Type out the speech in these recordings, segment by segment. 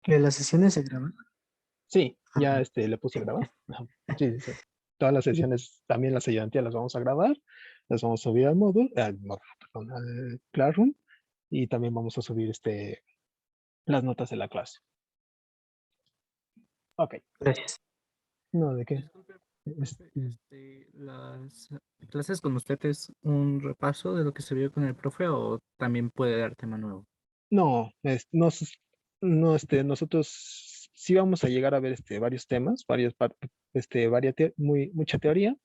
¿Que las sesiones se graban? Sí, ya Ajá. le puse a Sí. grabar. Ajá. Sí, sí, sí. Todas las sesiones, también las ayudantías las vamos a grabar, las vamos a subir al módulo, perdón, al Classroom, y también vamos a subir las notas de la clase. Ok, Gracias. no, ¿de qué? Disculpe, Es- profe, las clases con usted es un repaso de lo que se vio con el profe o también puede dar tema nuevo. no, no, nosotros sí vamos a llegar a ver varios temas, mucha teoría,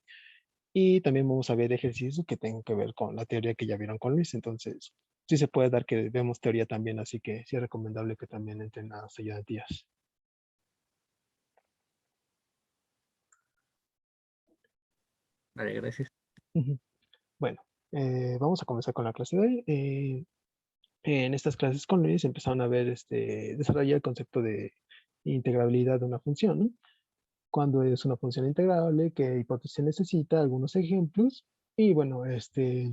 y también vamos a ver ejercicios que tengan que ver con la teoría que ya vieron con Luis. Entonces, sí se puede dar que vemos teoría también, así que sí es recomendable que también entren a las ayudantías. Vale, gracias. Ujú. Bueno, vamos a comenzar con la clase de hoy. En estas clases con Luis empezaron a ver, desarrollar el concepto de integrabilidad de una función, ¿no? Cuando es una función integrable, qué hipótesis se necesita, algunos ejemplos. Y bueno, el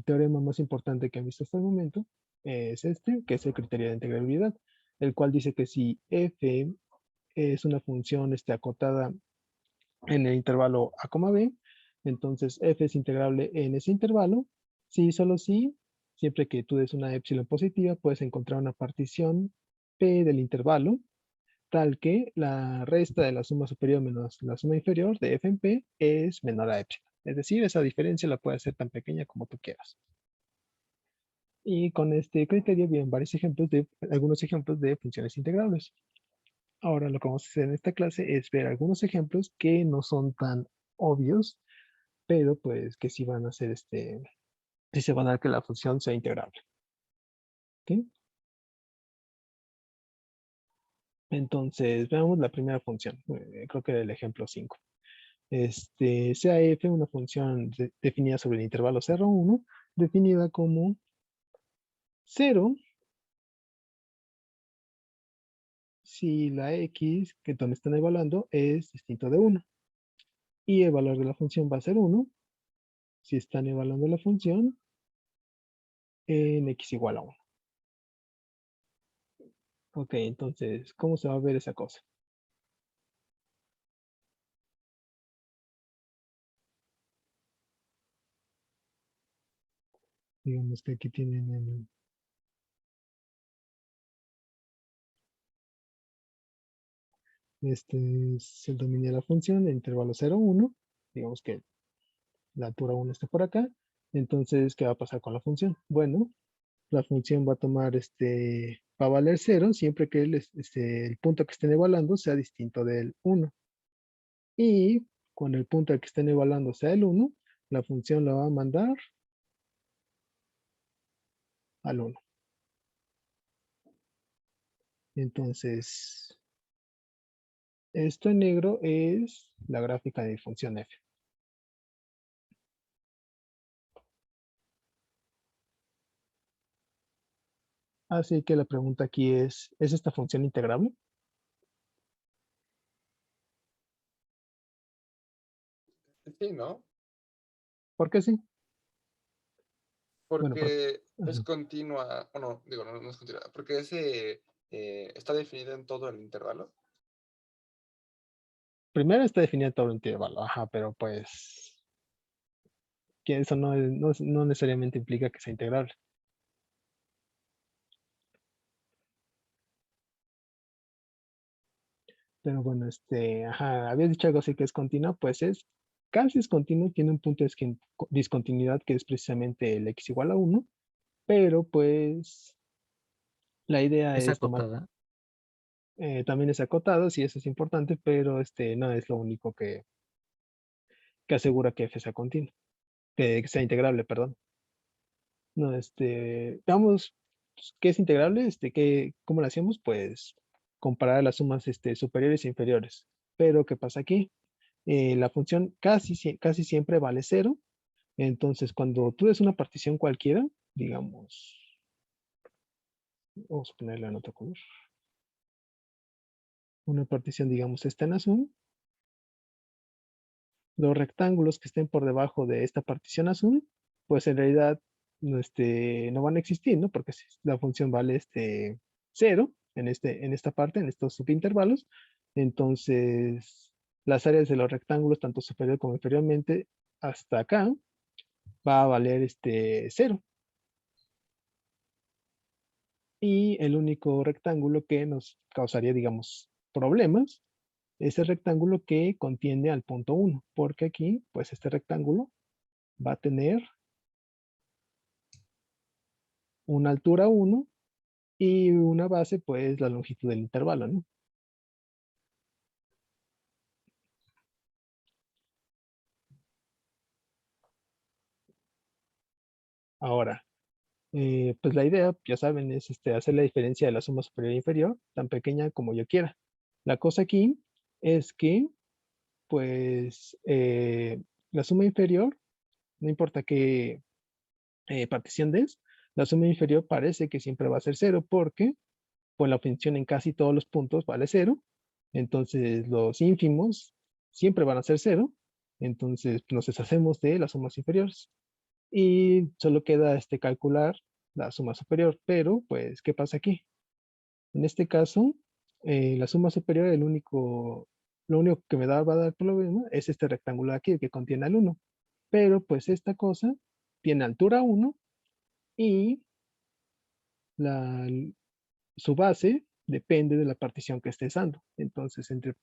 teorema más importante que han visto hasta el momento es que es el criterio de integrabilidad, el cual dice que si f es una función acotada en el intervalo a, b, entonces f es integrable en ese intervalo, si solo si, siempre que tú des una epsilon positiva, puedes encontrar una partición p del intervalo tal que la resta de la suma superior menos la suma inferior de f en p es menor a epsilon. Es decir, esa diferencia la puedes hacer tan pequeña como tú quieras. Y con este criterio vienen algunos ejemplos de funciones integrables. Ahora lo que vamos a hacer en esta clase es ver algunos ejemplos que no son tan obvios, pero pues que sí van a ser sí se van a dar que la función sea integrable. ¿Ok? Entonces, veamos la primera función. Creo que era el ejemplo 5. Sea f una función definida sobre el intervalo 0,1, definida como 0 si la x, que donde están evaluando, es distinto de 1. Y el valor de la función va a ser 1 si están evaluando la función en x igual a 1. Ok, entonces, ¿cómo se va a ver esa cosa? Digamos que aquí tienen este es el dominio de la función, el intervalo 0,1. Digamos que la altura 1 está por acá. Entonces, ¿qué va a pasar con la función? Bueno, la función va a tomar va a valer 0 siempre que el punto que estén evaluando sea distinto del 1. Y cuando el punto al que estén evaluando sea el 1, la función la va a mandar al 1. Entonces, esto en negro es la gráfica de función f. Así que la pregunta aquí ¿es esta función integrable? Sí, ¿no? ¿Por qué sí? Bueno, Porque es ajá. continua, bueno, digo, no, no es continua, porque ese está definido en todo el intervalo. Primero está definida todo el intervalo, ajá, pero pues que eso no necesariamente implica que sea integrable. Pero bueno, ajá, habías dicho algo así que es continua, pues casi es continuo, tiene un punto de discontinuidad que es precisamente el x igual a 1, pero pues la idea Es es tomar, acotada. también es acotado, sí, eso es importante, pero no es lo único que asegura que f sea continuo, que sea integrable, perdón. No, veamos qué es integrable, ¿cómo lo hacemos? Pues comparar las sumas superiores e inferiores. Pero, ¿qué pasa aquí? La función casi siempre vale 0. Entonces, cuando tú des una partición cualquiera, digamos, vamos a ponerla en otro color. Una partición, digamos, esta en azul. Los rectángulos que estén por debajo de esta partición azul, pues en realidad no van a existir, ¿no? Porque si la función vale 0, en esta parte, en estos subintervalos. Entonces, las áreas de los rectángulos, tanto superior como inferiormente, hasta acá, va a valer 0. Y el único rectángulo que nos causaría, digamos, problemas es el rectángulo que contiene al punto 1, porque aquí, pues este rectángulo va a tener una altura 1 y una base, pues la longitud del intervalo, ¿no? Ahora, pues la idea, ya saben, es hacer la diferencia de la suma superior e inferior tan pequeña como yo quiera. La cosa aquí es que, pues, la suma inferior, no importa qué partición des, la suma inferior parece que siempre va a ser 0 porque, pues, la función en casi todos los puntos vale 0. Entonces, los ínfimos siempre van a ser 0. Entonces, nos deshacemos de las sumas inferiores. Y solo queda calcular la suma superior. Pero, pues, ¿qué pasa aquí? En este caso, la suma superior, lo único que va a dar problema es este rectángulo de aquí, el que contiene al 1. Pero, pues, esta cosa tiene altura 1 y la, su base depende de la partición que estés dando. Entonces, entre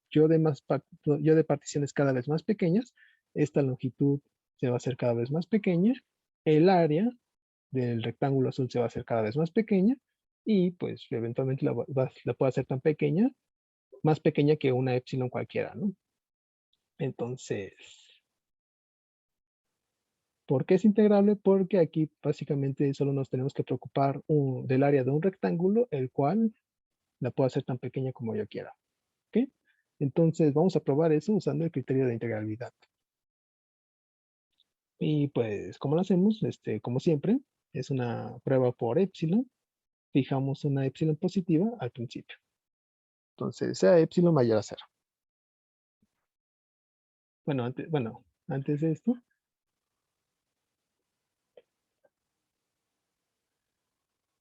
yo de particiones cada vez más pequeñas, esta longitud se va a hacer cada vez más pequeña, el área del rectángulo azul se va a hacer cada vez más pequeña y pues eventualmente la puedo hacer tan pequeña, más pequeña que una epsilon cualquiera, ¿no? Entonces, ¿por qué es integrable? Porque aquí básicamente solo nos tenemos que preocupar del área de un rectángulo, el cual la puedo hacer tan pequeña como yo quiera. ¿Ok? Entonces vamos a probar eso usando el criterio de integrabilidad. Y pues, ¿cómo lo hacemos? Como siempre, es una prueba por epsilon. Fijamos una epsilon positiva al principio. Entonces, sea epsilon mayor a 0. Bueno, antes de esto,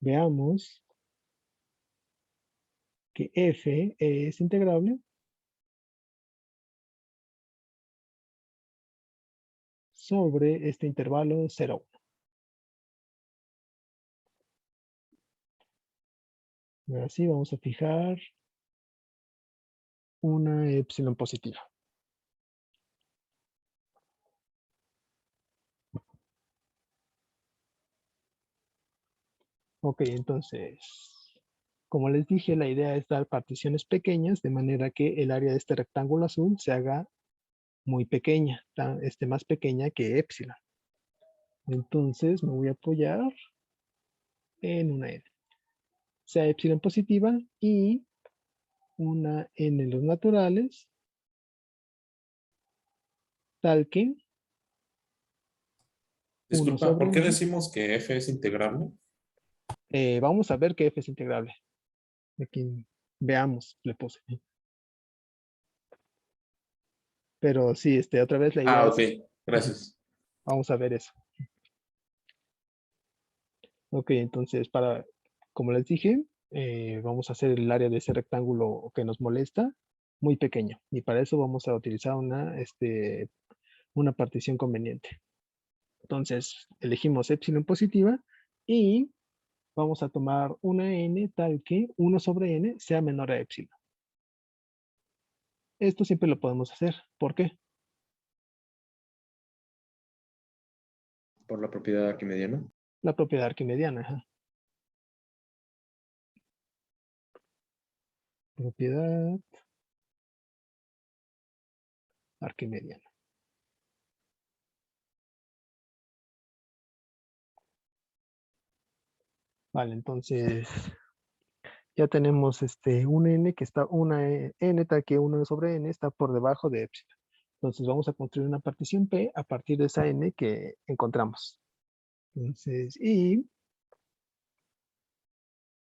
veamos que f es integrable sobre este intervalo 0, 1. Así vamos a fijar una epsilon positiva. Ok, entonces, como les dije, la idea es dar particiones pequeñas de manera que el área de este rectángulo azul se haga muy pequeña, más pequeña que epsilon. Entonces me voy a apoyar en una n, sea epsilon positiva y una n en los naturales, tal que 1 Disculpa, sobre ¿por qué n. decimos que f es integrable? Vamos a ver que f es integrable. Aquí veamos, le puse. Pero sí, otra vez la idea Ah, ok, es, gracias. vamos a ver eso. Ok, entonces como les dije, vamos a hacer el área de ese rectángulo que nos molesta muy pequeño. Y para eso vamos a utilizar una partición conveniente. Entonces, elegimos epsilon positiva y vamos a tomar una n tal que 1 sobre n sea menor a epsilon. Esto siempre lo podemos hacer. ¿Por qué? Por la propiedad arquimediana. La propiedad arquimediana. Ajá. Propiedad arquimediana. Vale, entonces ya tenemos un n que está, n tal que 1 sobre n está por debajo de epsilon. Entonces vamos a construir una partición P a partir de esa n que encontramos. Entonces, ¿y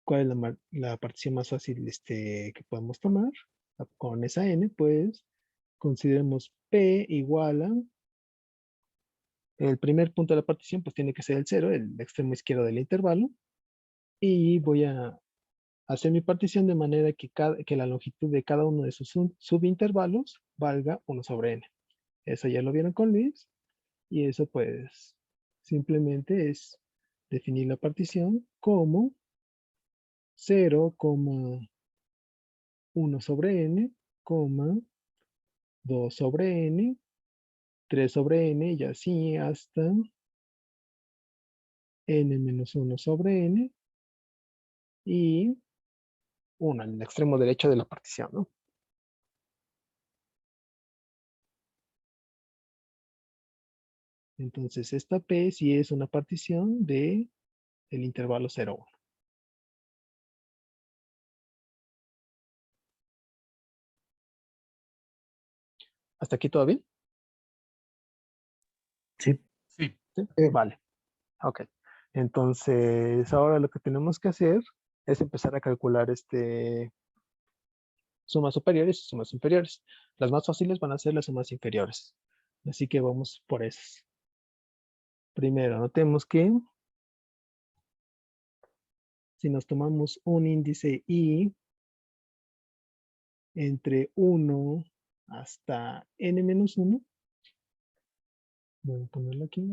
cuál es la partición más fácil que podemos tomar? Con esa n, pues consideremos P igual a, el primer punto de la partición, pues tiene que ser el 0, el extremo izquierdo del intervalo. Y voy a hacer mi partición de manera que la longitud de cada uno de sus subintervalos valga 1 sobre n. Eso ya lo vieron con Luis. Y eso pues simplemente es definir la partición como 0,1 sobre n, 2 sobre n, 3 sobre n y así hasta n menos 1 sobre n y 1 en el extremo derecho de la partición, ¿no? Entonces esta P sí es una partición del intervalo 0, 1. ¿Hasta aquí todo bien? Sí. Sí. ¿Sí? Vale. Ok. Entonces ahora lo que tenemos que hacer es empezar a calcular sumas superiores y sumas inferiores. Las más fáciles van a ser las sumas inferiores. Así que vamos por esas. Primero, notemos que si nos tomamos un índice i entre 1 hasta n-1, voy a ponerlo aquí.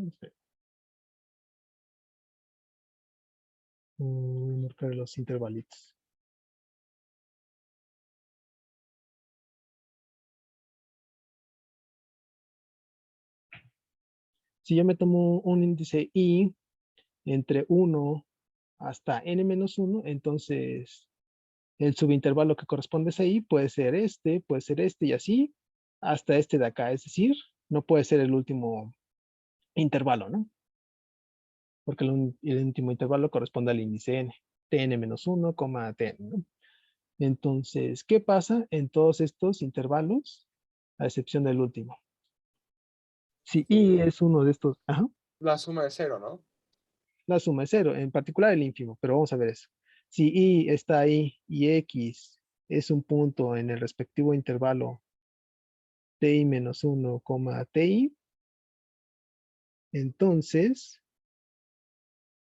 Voy a marcar los intervalitos. Si yo me tomo un índice i entre 1 hasta n-1, entonces el subintervalo que corresponde a ese i puede ser este y así hasta este de acá. Es decir, no puede ser el último intervalo, ¿no? Porque el último intervalo corresponde al índice n, tn-1, tn, ¿no? Entonces, ¿qué pasa en todos estos intervalos? A excepción del último. Si i es uno de estos, ajá, La suma es 0, ¿no? la suma es 0, en particular el ínfimo, pero vamos a ver eso. Si i está ahí y x es un punto en el respectivo intervalo ti-1, ti, entonces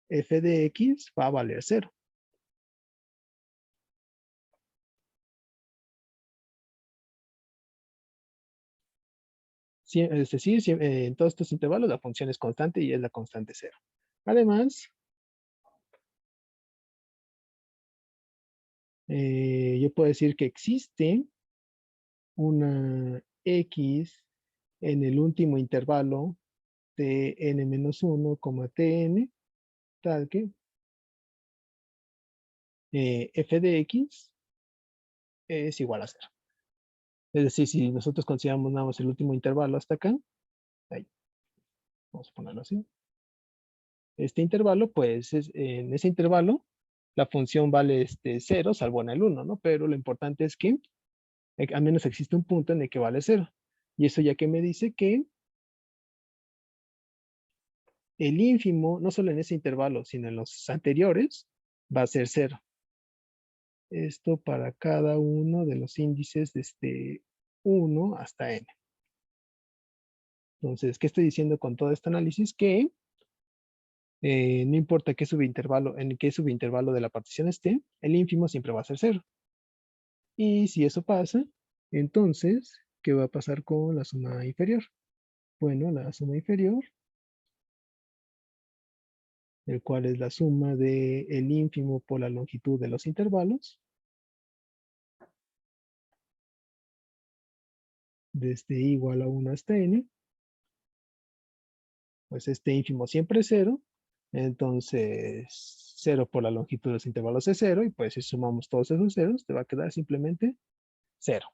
f de x va a valer 0. Es decir, en todos estos intervalos la función es constante y es la constante 0. Además, yo puedo decir que existe una x en el último intervalo de n-1, tn, tal que f de x es igual a 0. Es decir, si nosotros consideramos nada más el último intervalo hasta acá, ahí, vamos a ponerlo así. Este intervalo, pues, en ese intervalo, la función vale 0, salvo en el 1, ¿no? Pero lo importante es que al menos existe un punto en el que vale 0. Y eso ya que me dice que el ínfimo, no solo en ese intervalo, sino en los anteriores, va a ser 0. Esto para cada uno de los índices desde 1 hasta n. Entonces, ¿qué estoy diciendo con todo este análisis? Que no importa qué subintervalo, en qué subintervalo de la partición esté, el ínfimo siempre va a ser 0. Y si eso pasa, entonces, ¿qué va a pasar con la suma inferior? Bueno, la suma inferior, el cual es la suma del ínfimo por la longitud de los intervalos, desde igual a 1 hasta n, pues este ínfimo siempre es 0, entonces 0 por la longitud de los intervalos es 0, y pues si sumamos todos esos ceros, te va a quedar simplemente 0.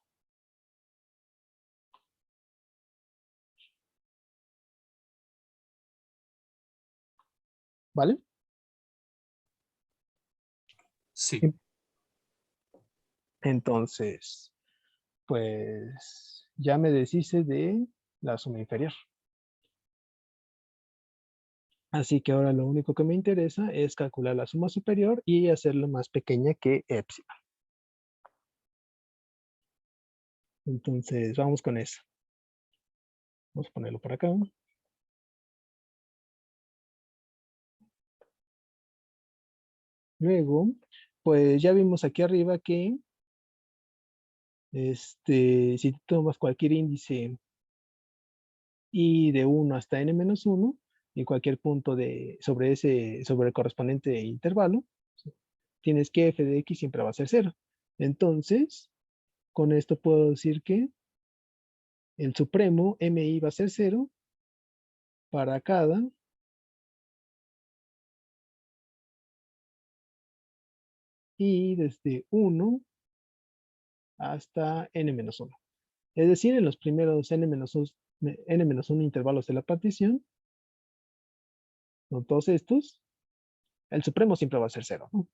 ¿Vale? Sí. Entonces, pues ya me deshice de la suma inferior. Así que ahora lo único que me interesa es calcular la suma superior y hacerla más pequeña que epsilon. Entonces, vamos con eso. Vamos a ponerlo por acá. Luego, pues ya vimos aquí arriba que si tú tomas cualquier índice y de 1 hasta n-1 y cualquier punto sobre el correspondiente intervalo, tienes que f de x siempre va a ser 0. Entonces, con esto puedo decir que el supremo mi va a ser 0 para cada y desde 1 hasta n-1. Es decir, en los primeros n-1 intervalos de la partición, con todos estos, el supremo siempre va a ser 0, ¿no?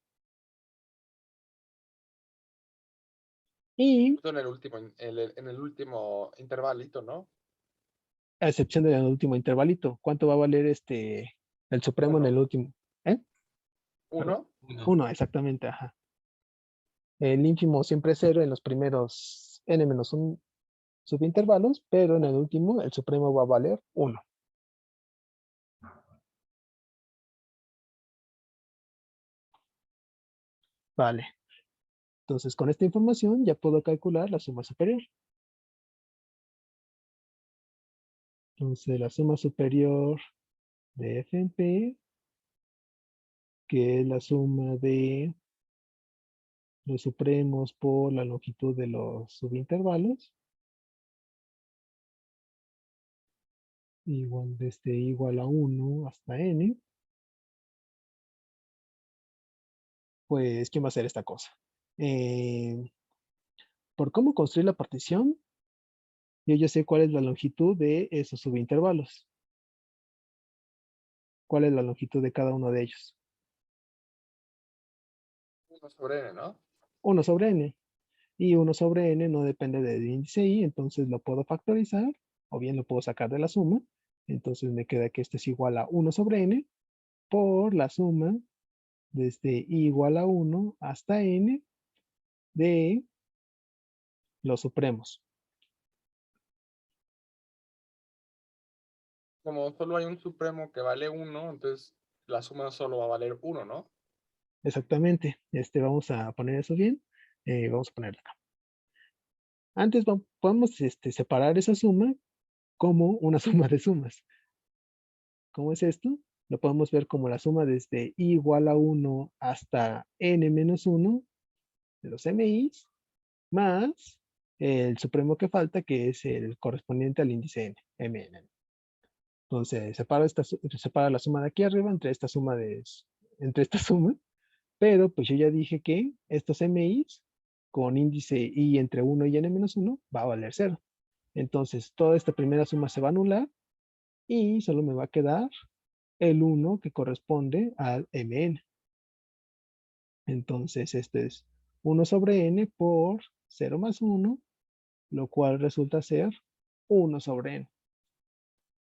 Y Esto en el último intervalito, ¿no? a excepción del último intervalito, ¿cuánto va a valer el supremo en el Uno. último? ¿Eh? ¿Uno? 1, exactamente, ajá. El ínfimo siempre es 0 en los primeros n-1 subintervalos, pero en el último el supremo va a valer 1. Vale. Entonces, con esta información ya puedo calcular la suma superior. Entonces, la suma superior de f en p, que es la suma de los supremos por la longitud de los subintervalos, igual desde igual a 1 hasta n, pues, ¿quién va a hacer esta cosa? Por cómo construir la partición, yo ya sé cuál es la longitud de esos subintervalos. ¿Cuál es la longitud de cada uno de ellos? 1 sobre n, ¿no? 1 sobre n. Y 1 sobre n no depende del índice i, entonces lo puedo factorizar, o bien lo puedo sacar de la suma. Entonces me queda que esto es igual a 1 sobre n por la suma desde i igual a 1 hasta n de los supremos. Como solo hay un supremo que vale 1, entonces la suma solo va a valer 1, ¿no? Exactamente. Vamos a poner eso bien. Vamos a ponerlo acá. Antes podemos separar esa suma como una suma de sumas. ¿Cómo es esto? Lo podemos ver como la suma desde i igual a 1 hasta n-1 de los mi's, más el supremo que falta, que es el correspondiente al índice n, mn. Entonces, separa la suma de aquí arriba entre esta suma, pero pues yo ya dije que estos mi's con índice i entre 1 y n-1 va a valer 0. Entonces, toda esta primera suma se va a anular y solo me va a quedar el 1 que corresponde al mn. Entonces, esto es 1 sobre n por 0 más 1, lo cual resulta ser 1 sobre n.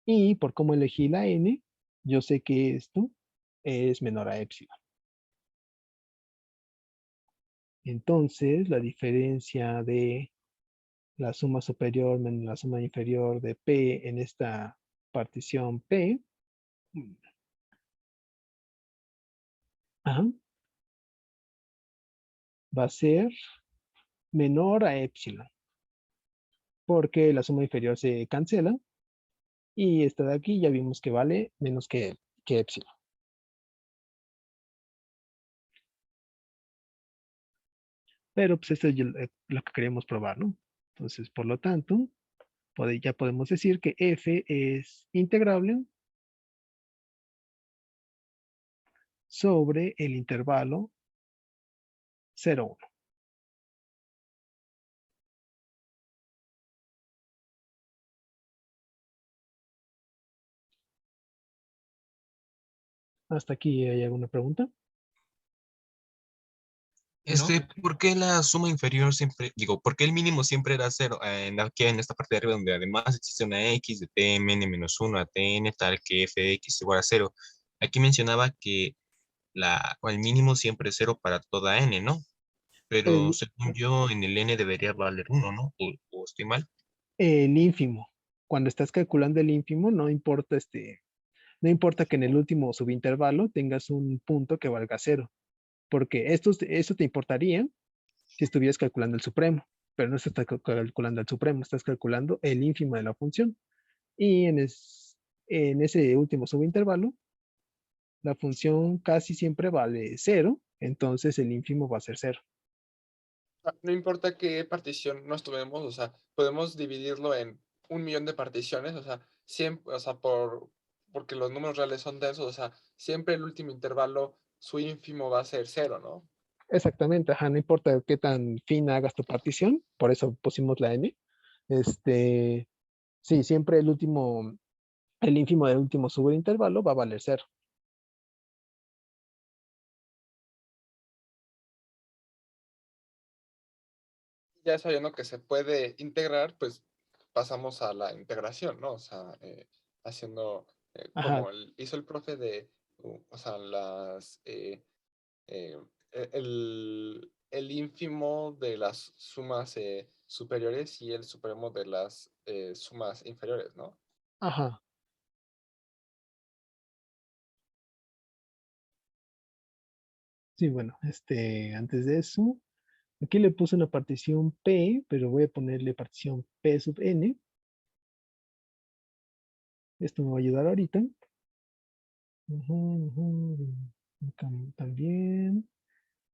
Y por cómo elegí la n, yo sé que esto es menor a epsilon. Entonces, la diferencia de la suma superior menos la suma inferior de P en esta partición P, va a ser menor a epsilon, porque la suma inferior se cancela y esta de aquí ya vimos que vale menos que epsilon. Pero pues esto es lo que queremos probar, ¿no? Entonces, por lo tanto, ya podemos decir que f es integrable sobre el intervalo 0, 1. ¿Hasta aquí hay alguna pregunta? ¿Por qué la suma inferior siempre, digo, por qué el mínimo siempre era 0? Aquí en esta parte de arriba, donde además existe una x de tmn-1 a tn, tal que f de x igual a 0. Aquí mencionaba que el mínimo siempre es 0 para toda n, ¿no? Pero El, según yo, en el n debería valer 1, ¿no? ¿O estoy mal? el ínfimo. Cuando estás calculando el ínfimo, no importa no importa que en el último subintervalo tengas un punto que valga 0. porque esto te importaría si estuvieras calculando el supremo, pero no estás calculando el supremo, estás calculando el ínfimo de la función. Y en ese último subintervalo, la función casi siempre vale cero, entonces el ínfimo va a ser cero. No importa qué partición nos tomemos, o sea, podemos dividirlo en 1 millón de particiones, o sea, siempre, o sea, porque los números reales son densos, o sea, siempre el último intervalo, su ínfimo va a ser cero, ¿no? Exactamente, ajá, no importa qué tan fina hagas tu partición, por eso pusimos la n. Este, sí, siempre el ínfimo del último subintervalo va a valer cero. Ya sabiendo que se puede integrar, pues pasamos a la integración, ¿no? O sea, haciendo Ajá, como hizo el profe de, o sea, eh, el ínfimo de las sumas superiores y el supremo de las sumas inferiores, ¿no? ajá. Sí, bueno, antes de eso, aquí le puse una partición P, pero voy a ponerle partición P sub n. Esto me va a ayudar ahorita. Ujú, ujú. Acá también.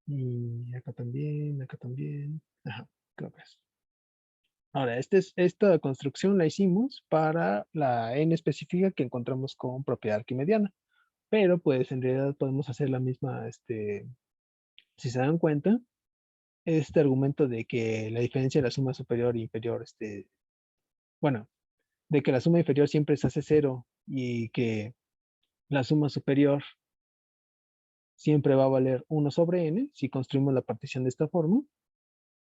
Y acá también, acá también. Ajá, creo que es. Ahora, esta construcción la hicimos para la n específica que encontramos con propiedad arquimediana. Pero pues en realidad podemos hacer la misma, si se dan cuenta, este argumento de que la diferencia de la suma superior e inferior, bueno, de que la suma inferior siempre se hace cero y que la suma superior siempre va a valer 1 sobre n, si construimos la partición de esta forma,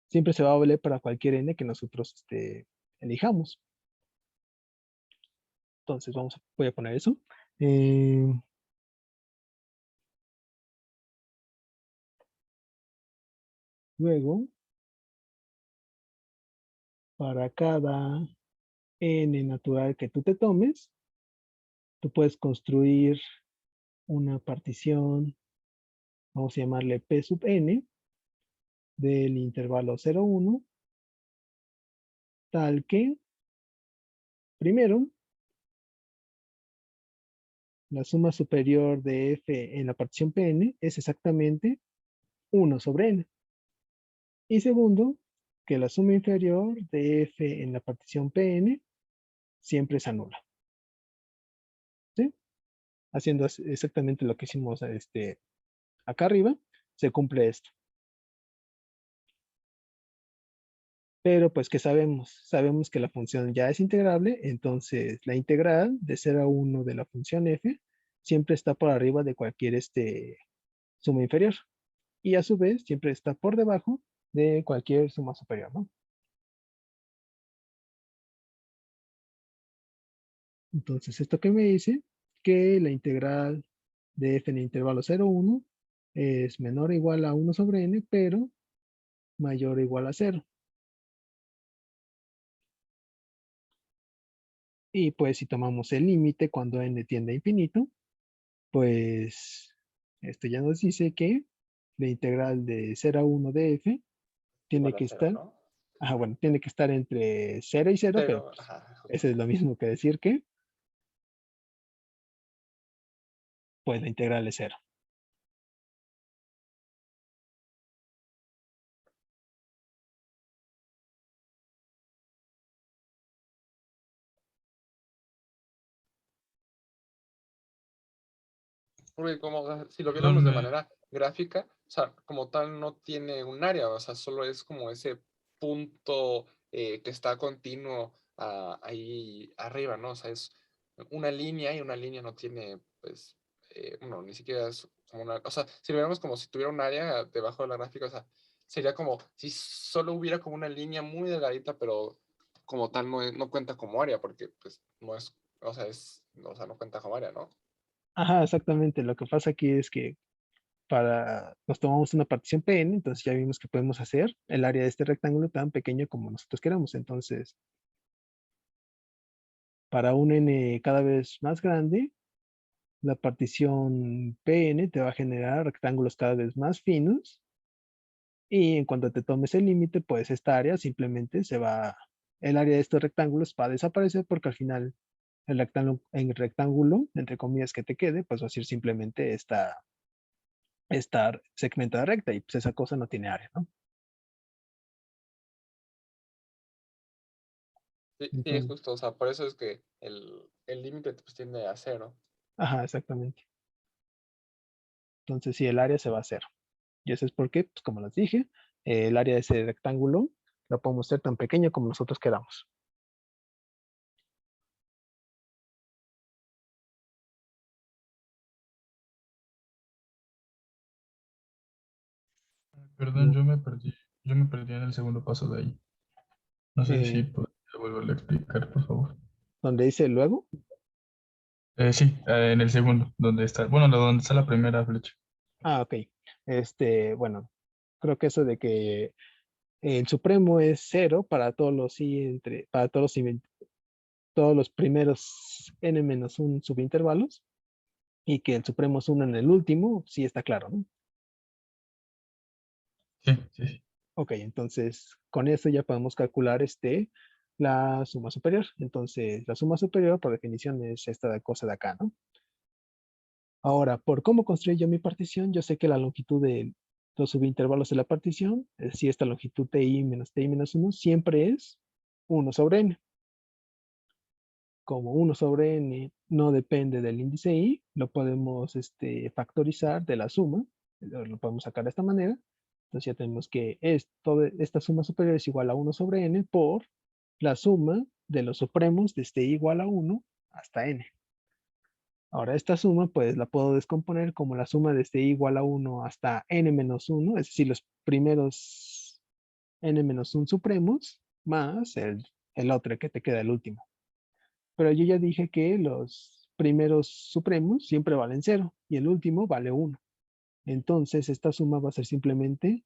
siempre se va a valer para cualquier n que nosotros elijamos. Entonces voy a poner eso. Eh, Luego, para cada n natural que tú te tomes, tú puedes construir una partición, vamos a llamarle P sub n, del intervalo 0, 1, tal que, primero, la suma superior de f en la partición Pn es exactamente 1 sobre n. Y segundo, que la suma inferior de f en la partición Pn siempre se anula. ¿Sí? Haciendo exactamente lo que hicimos acá arriba, se cumple esto. Pero pues, ¿qué sabemos? Sabemos que la función ya es integrable, entonces la integral de 0 a 1 de la función f siempre está por arriba de cualquier suma inferior. Y a su vez siempre está por debajo de cualquier suma superior, ¿no? Entonces, esto que me dice que la integral de f en el intervalo 0, 1 es menor o igual a 1 sobre n, pero mayor o igual a 0. Y pues si tomamos el límite cuando n tiende a infinito, pues esto ya nos dice que la integral de 0 a 1 de f tiene Igual a que cero, estar, ¿no? bueno, tiene que estar entre 0 y 0, pero Pero, pues, ajá, eso es lo mismo que decir que pues la integral es 0. porque como, o sea, si lo viéramos de Perdón, manera gráfica, o sea, como tal no tiene un área, o sea, solo es como ese punto que está continuo ahí arriba, ¿no? O sea, es una línea y una línea no tiene, pues, bueno, ni siquiera es como una, o sea, si lo viéramos como si tuviera un área debajo de la gráfica, o sea, sería como si solo hubiera como una línea muy delgadita, pero como tal no cuenta como área, porque pues no es, o sea, no cuenta como área, ¿no? Ajá, exactamente. Lo que pasa aquí es que nos tomamos una partición Pn, entonces ya vimos que podemos hacer el área de este rectángulo tan pequeño como nosotros queramos. Entonces, para un n cada vez más grande, la partición Pn te va a generar rectángulos cada vez más finos y en cuanto te tomes el límite, pues esta área simplemente el área de estos rectángulos va a desaparecer porque al final el rectángulo, entre comillas, que te quede, pues va a ser simplemente esta segmentada recta y pues esa cosa no tiene área, ¿no? Sí, sí, es Entonces, justo, o sea, por eso es que el límite pues tiende a cero. ajá, exactamente. Entonces, sí, el área se va a hacer. Y eso es porque, pues como les dije, el área de ese rectángulo lo podemos hacer tan pequeño como nosotros queramos. Perdón, yo me perdí en el segundo paso de ahí. No sé si Eh, podría volverlo a explicar, por favor. Donde dice luego, Sí, en el segundo, donde está, bueno, donde está la primera flecha. ok. Bueno, creo que eso de que el supremo es cero para todos los para todos los primeros n-1 subintervalos y que el supremo es 1 en el último, sí está claro, ¿no? Sí, sí, sí. Ok, entonces con eso ya podemos calcular la suma superior. Entonces la suma superior por definición es esta cosa de acá, ¿no? Ahora, por cómo construí yo mi partición, yo sé que la longitud de los subintervalos de la partición, es decir, esta longitud ti menos 1, siempre es 1 sobre n. Como 1 sobre n no depende del índice i, lo podemos factorizar de la suma, lo podemos sacar de esta manera. Entonces ya tenemos que esta suma superior es igual a 1 sobre n por la suma de los supremos desde i igual a 1 hasta n. Ahora esta suma pues la puedo descomponer como la suma desde i igual a 1 hasta n menos 1, es decir, los primeros n menos 1 supremos más el otro que te queda el último. Pero yo ya dije que los primeros supremos siempre valen 0 y el último vale 1. Entonces esta suma va a ser simplemente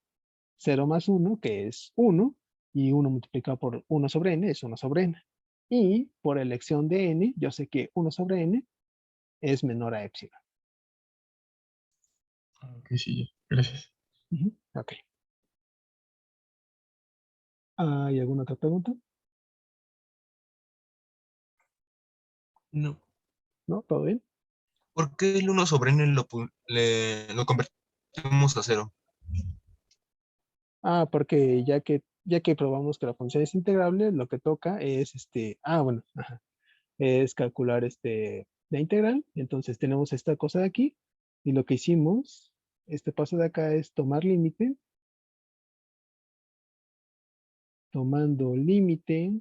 0 más 1, que es 1, y 1 multiplicado por 1 sobre n es 1 sobre n. Y por elección de n, yo sé que 1 sobre n es menor a epsilon. Ok, sí, ya. Gracias. Ok. ¿Hay alguna otra pregunta? No. ¿No? ¿Todo bien? ¿Por qué el uno sobre n lo convertimos a cero? Porque ya que probamos que la función es integrable, lo que toca es bueno, ajá, es calcular la integral. Entonces tenemos esta cosa de aquí y lo que hicimos, este paso de acá es tomar límite, tomando límite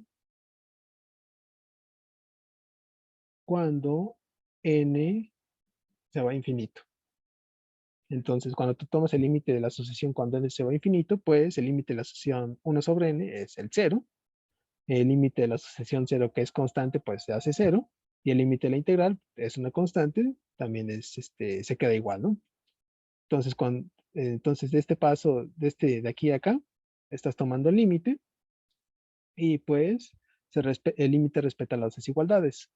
cuando n se va a infinito. Entonces, cuando tú tomas el límite de la asociación cuando n se va a infinito, pues el límite de la asociación 1 sobre n es el 0. El límite de la asociación 0 que es constante, pues se hace 0. Y el límite de la integral es una constante, también se queda igual, ¿no? Entonces, de este paso, de aquí a acá, estás tomando el límite y pues el límite respeta las desigualdades.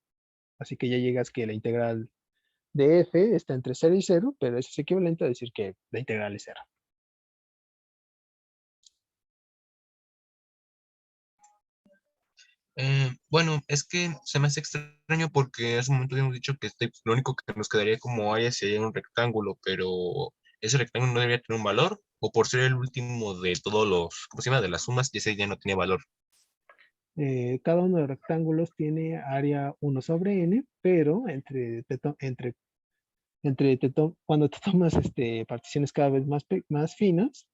Así que ya llegas que la integral de f está entre 0 y 0, pero eso es equivalente a decir que la integral es 0. Bueno, es que se me hace extraño porque en ese momento habíamos dicho que lo único que nos quedaría como área sería un rectángulo, pero ese rectángulo no debería tener un valor, o por ser el último de todos los, ¿cómo se llama? De las sumas, y ese ya no tenía valor. Cada uno de los rectángulos tiene área 1 sobre n, pero cuando te tomas particiones cada vez más finas,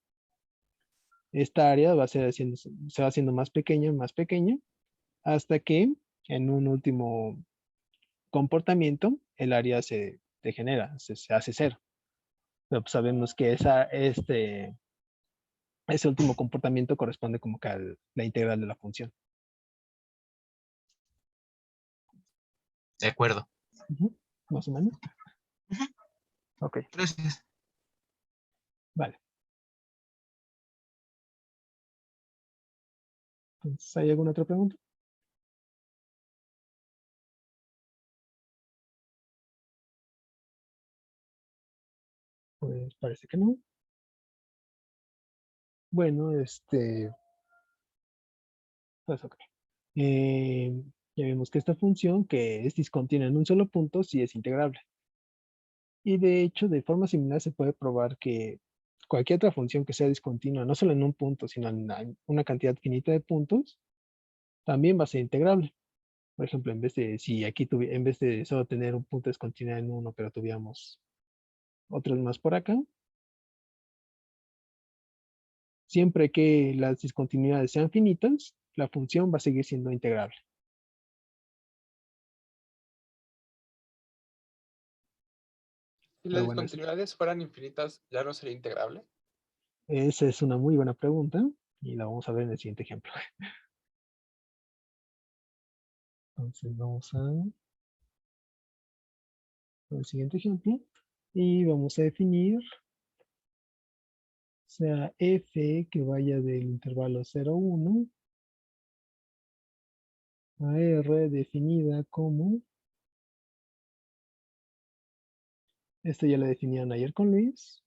esta área se va haciendo más pequeña, hasta que en un último comportamiento el área se degenera, se hace cero. Pero pues sabemos que ese último comportamiento corresponde como que a la integral de la función. De acuerdo. Ujú, más o menos. Ujú. Ok, Gracias. vale. Entonces, ¿hay alguna otra pregunta? Pues parece que no. Bueno, pues ok. Eh, ya vimos que esta función, que es discontinua en un solo punto, sí es integrable. Y de hecho, de forma similar se puede probar que cualquier otra función que sea discontinua, no solo en un punto, sino en una cantidad finita de puntos, también va a ser integrable. Por ejemplo, en vez de, si aquí en vez de solo tener un punto discontinuo en uno, pero tuviéramos otros más por acá, siempre que las discontinuidades sean finitas, la función va a seguir siendo integrable. Si Pero las bueno, discontinuidades fueran infinitas, ¿ya no sería integrable? esa es una muy buena pregunta y la vamos a ver en el siguiente ejemplo. Entonces vamos al siguiente ejemplo y vamos a definir, o sea, f que vaya del intervalo 0, 1 a r definida como, esto ya lo definían ayer con Luis,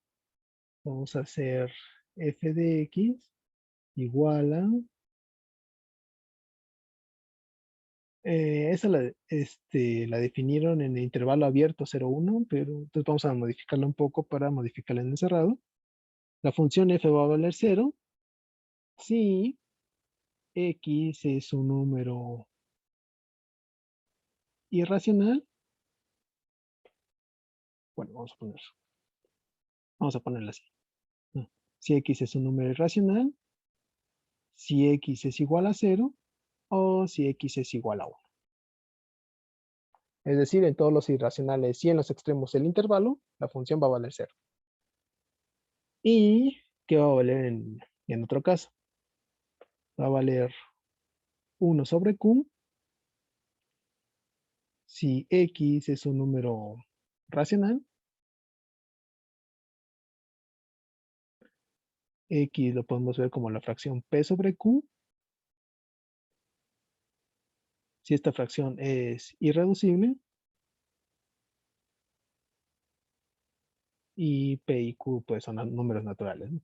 vamos a hacer f de x igual a, esa la definieron en el intervalo abierto 0, 1, pero entonces vamos a modificarla un poco para modificarla en el cerrado. La función f va a valer 0 si x es un número irracional. Bueno, vamos a ponerla así. Si x es un número irracional, si x es igual a 0 o si x es igual a 1. Es decir, en todos los irracionales y en los extremos del intervalo, la función va a valer 0. ¿Y qué va a valer en otro caso? Va a valer 1 sobre q si x es un número racional. X lo podemos ver como la fracción p sobre q. Si esta fracción es irreducible. Y p y q pues son números naturales, ¿no?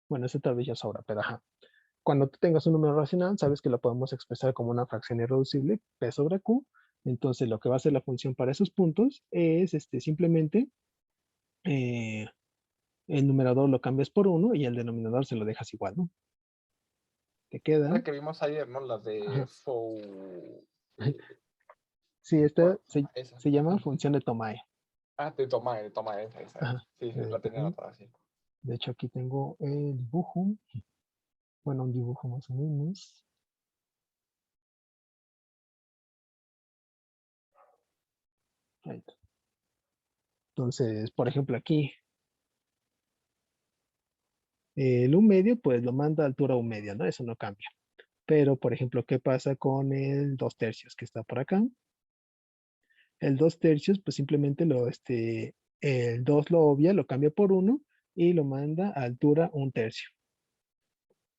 Bueno, eso tal vez ya sobra, pero ajá. Cuando tú tengas un número racional, sabes que lo podemos expresar como una fracción irreducible, p sobre q. Entonces, lo que va a hacer la función para esos puntos es simplemente eh, el numerador lo cambias por 1 y el denominador se lo dejas igual, ¿no? Te queda. La que vimos ayer, ¿no? La de Ajá. eh, Sí, esta bueno, esa. se llama función de Tomae. Ah, de toma, esa. Ajá. Sí, sí, la tenía anotada así. De hecho, aquí tengo el dibujo. Bueno, un dibujo más o menos. Ahí está. Entonces, por ejemplo, aquí el 1 medio, pues lo manda a altura 1 media, ¿no? Eso no cambia. Pero, por ejemplo, ¿qué pasa con el 2 tercios que está por acá? El 2 tercios, pues simplemente el 2 lo obvia, lo cambia por 1 y lo manda a altura 1 tercio.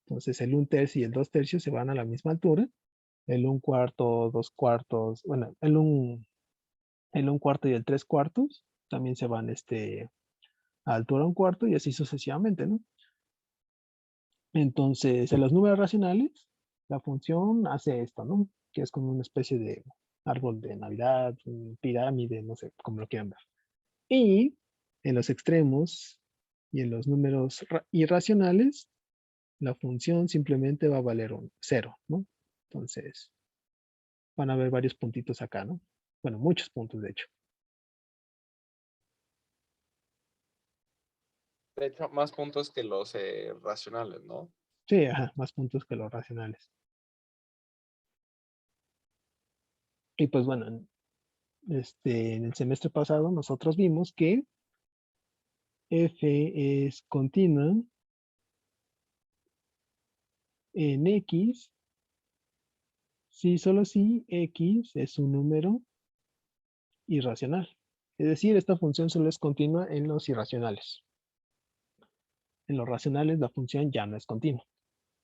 Entonces, el 1 tercio y el 2 tercios se van a la misma altura. El 1 cuarto, 2 cuartos, bueno, el 1 cuarto y el 3 cuartos también se van a altura 1 cuarto y así sucesivamente, ¿no? Entonces, en los números racionales, la función hace esto, ¿no? Que es como una especie de árbol de Navidad, pirámide, no sé, como lo quieran ver. Y en los extremos y en los números irracionales, la función simplemente va a valer 0, ¿no? Entonces, van a haber varios puntitos acá, ¿no? Bueno, muchos puntos, de hecho. De hecho, más puntos que los racionales, ¿no? Sí, ajá, más puntos que los racionales. Y pues bueno, en el semestre pasado nosotros vimos que f es continua en x si solo si x es un número irracional. Es decir, esta función solo es continua en los irracionales. En los racionales la función ya no es continua.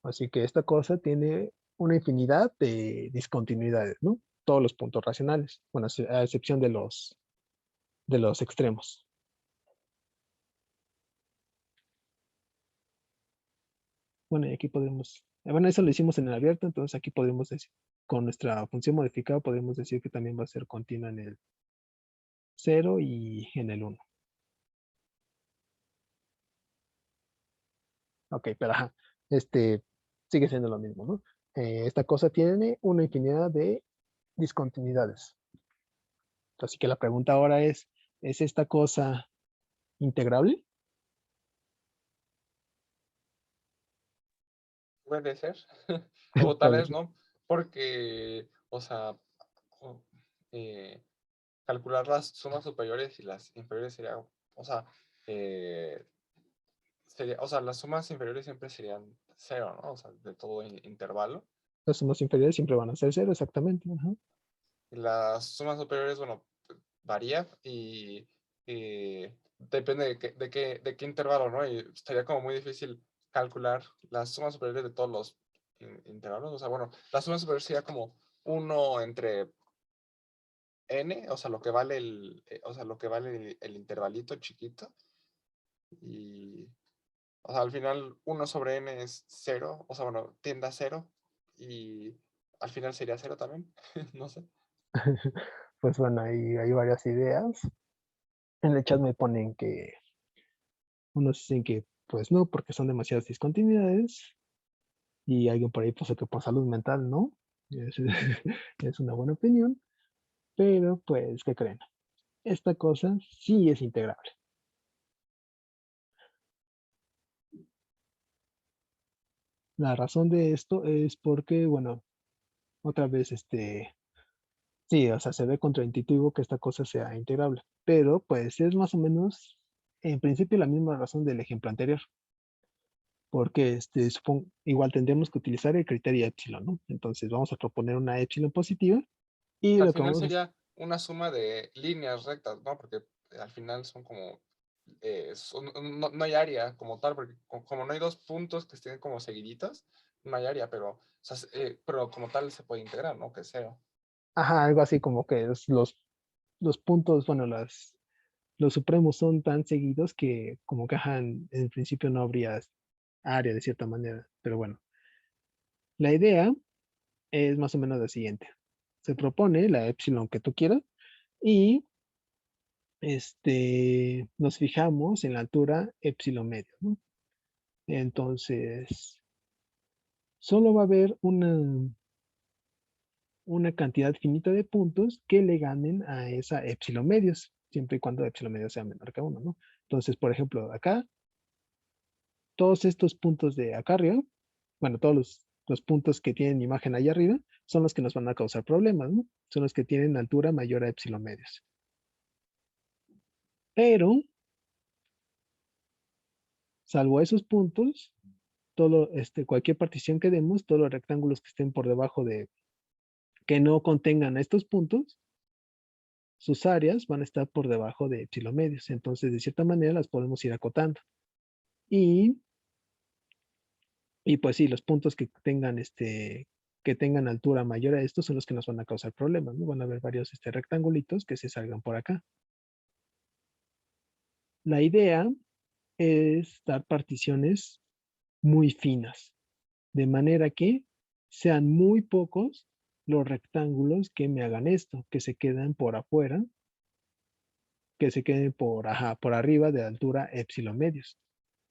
Así que esta cosa tiene una infinidad de discontinuidades, ¿no? Todos los puntos racionales, bueno, a excepción de los extremos. Bueno, y aquí podemos, bueno, eso lo hicimos en el abierto, entonces aquí podemos decir, con nuestra función modificada, podemos decir que también va a ser continua en el 0 y en el 1. Ok, pero ajá, sigue siendo lo mismo, ¿no? Esta cosa tiene una infinidad de discontinuidades. Así que la pregunta ahora ¿es esta cosa integrable? Puede ser. O tal Puede vez ser. no, porque, o sea, o- eh, calcular las sumas superiores y las inferiores sería, o sea, eh, o sea, las sumas inferiores siempre serían cero, ¿no? O sea, de todo intervalo. Las sumas inferiores siempre van a ser 0, exactamente. Ajá. Y las sumas superiores, bueno, varía y depende de qué intervalo, ¿no? Y estaría como muy difícil calcular las sumas superiores de todos los intervalos. O sea, bueno, la suma superior sería como uno entre n, o sea, lo que vale o sea, lo que vale el intervalito chiquito. Y, o sea, al final 1 sobre n es 0, o sea, bueno, tiende a 0 y al final sería 0 también, no sé. Pues bueno, hay varias ideas. En el chat me ponen que unos dicen que pues no, porque son demasiadas discontinuidades. Y alguien por ahí puso que por salud mental, ¿no? Es, es una buena opinión. Pero pues, ¿qué creen? Esta cosa sí es integrable. La razón de esto es porque, bueno, otra vez, sí, o sea, se ve contraintuitivo que esta cosa sea integrable, pero pues es más o menos, en principio, la misma razón del ejemplo anterior, porque, igual tendremos que utilizar el criterio epsilon, ¿no? Entonces vamos a proponer una epsilon positiva y Al lo que final vamos a hacer, sería una suma de líneas rectas, ¿no? Porque al final son como, no hay área como tal, porque como no hay dos puntos que estén como seguiditos, no hay área, pero, o sea, pero como tal se puede integrar, ¿no? Que sea. ajá, algo así como que los puntos, bueno, los supremos son tan seguidos que como que, ajá, en principio no habría área de cierta manera, pero bueno, la idea es más o menos la siguiente. Se propone la epsilon que tú quieras y nos fijamos en la altura epsilon medio, ¿no? Entonces, solo va a haber una cantidad finita de puntos que le ganen a esa epsilon medios, siempre y cuando epsilon medio sea menor que 1, ¿no? Entonces, por ejemplo, acá, todos estos puntos de acá arriba, bueno, todos los puntos que tienen imagen allá arriba, son los que nos van a causar problemas, ¿no? Son los que tienen altura mayor a epsilon medios. Pero, salvo esos puntos, cualquier partición que demos, todos los rectángulos que estén por debajo que no contengan estos puntos, sus áreas van a estar por debajo de epsilon medios. Entonces, de cierta manera, las podemos ir acotando. Y, y pues sí, los puntos que tengan altura mayor a estos son los que nos van a causar problemas, ¿no? Van a haber varios rectangulitos que se salgan por acá. La idea es dar particiones muy finas, de manera que sean muy pocos los rectángulos que me hagan esto, que se queden por afuera, que se queden por arriba de altura epsilon medios.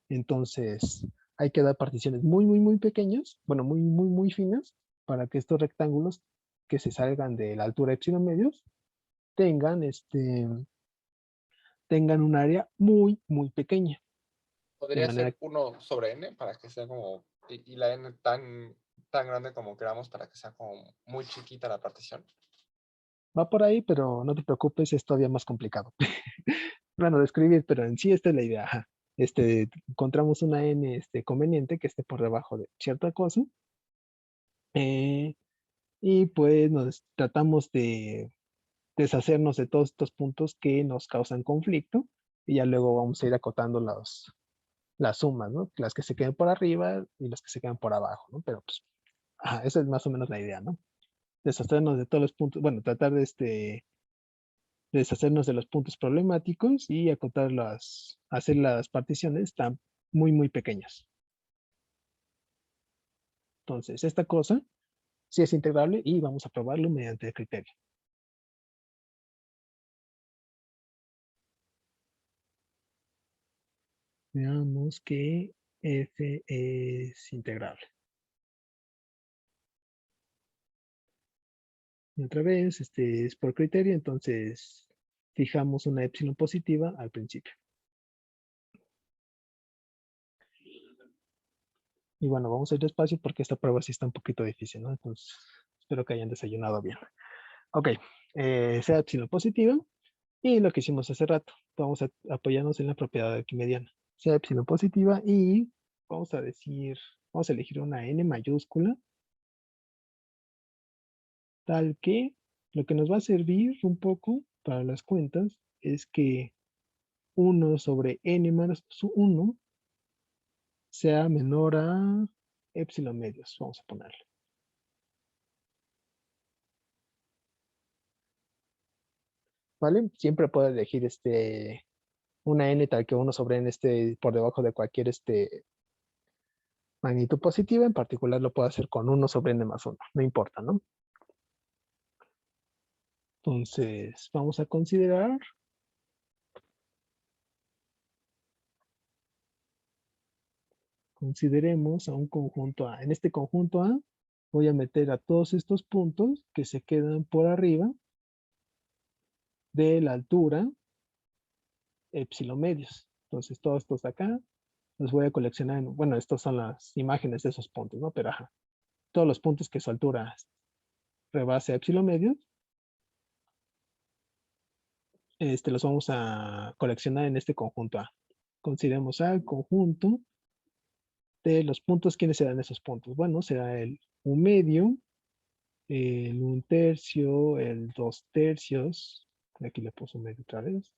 Entonces, hay que dar particiones muy, muy, muy pequeñas, bueno, muy, muy, muy finas, para que estos rectángulos que se salgan de la altura epsilon medios tengan, tengan un área muy, muy pequeña. De Podría manera ser 1 sobre n para que sea como, y la n tan grande como queramos para que sea como muy chiquita la partición. va por ahí, pero no te preocupes, es todavía más complicado. Bueno, de escribir, pero en sí esta es la idea. Ajá. Encontramos una n conveniente que esté por debajo de cierta cosa. eh, y pues nos tratamos de deshacernos de todos estos puntos que nos causan conflicto. Y ya luego vamos a ir acotando las sumas, ¿no? Las que se queden por arriba y las que se quedan por abajo, ¿no? Pero pues, ajá, esa es más o menos la idea, ¿no? Deshacernos de todos los puntos, bueno, tratar de deshacernos de los puntos problemáticos y hacer las particiones tan muy, muy pequeñas. Entonces, esta cosa sí es integrable y vamos a probarlo mediante el criterio. Veamos que f es integrable. Y otra vez, este es por criterio, entonces fijamos una epsilon positiva al principio. Y bueno, vamos a ir despacio porque esta prueba sí está un poquito difícil, ¿no? Entonces, espero que hayan desayunado bien. Ok, sea epsilon positiva. Y lo que hicimos hace rato, vamos a apoyarnos en la propiedad arquimediana. Sea epsilon positiva y vamos a decir, vamos a elegir una n mayúscula, tal que lo que nos va a servir un poco para las cuentas es que 1 sobre n más 1 sea menor a epsilon medios, vamos a ponerle. ¿Vale? Siempre puedo elegir una n tal que 1 sobre n esté por debajo de cualquier magnitud positiva. En particular lo puedo hacer con 1 sobre n más 1, no importa, ¿no? Entonces, vamos a considerar consideremos a un conjunto A. En este conjunto A voy a meter a todos estos puntos que se quedan por arriba de la altura epsilon medios. Entonces, todos estos de acá los voy a coleccionar. Bueno, estas son las imágenes de esos puntos, ¿no? Pero ajá, todos los puntos que su altura rebase epsilon medios, los vamos a coleccionar en este conjunto A. Consideremos al conjunto de los puntos. ¿Quiénes serán esos puntos? Bueno, será el 1 medio, el 1 tercio, el 2 tercios. Aquí le puse medio otra vez.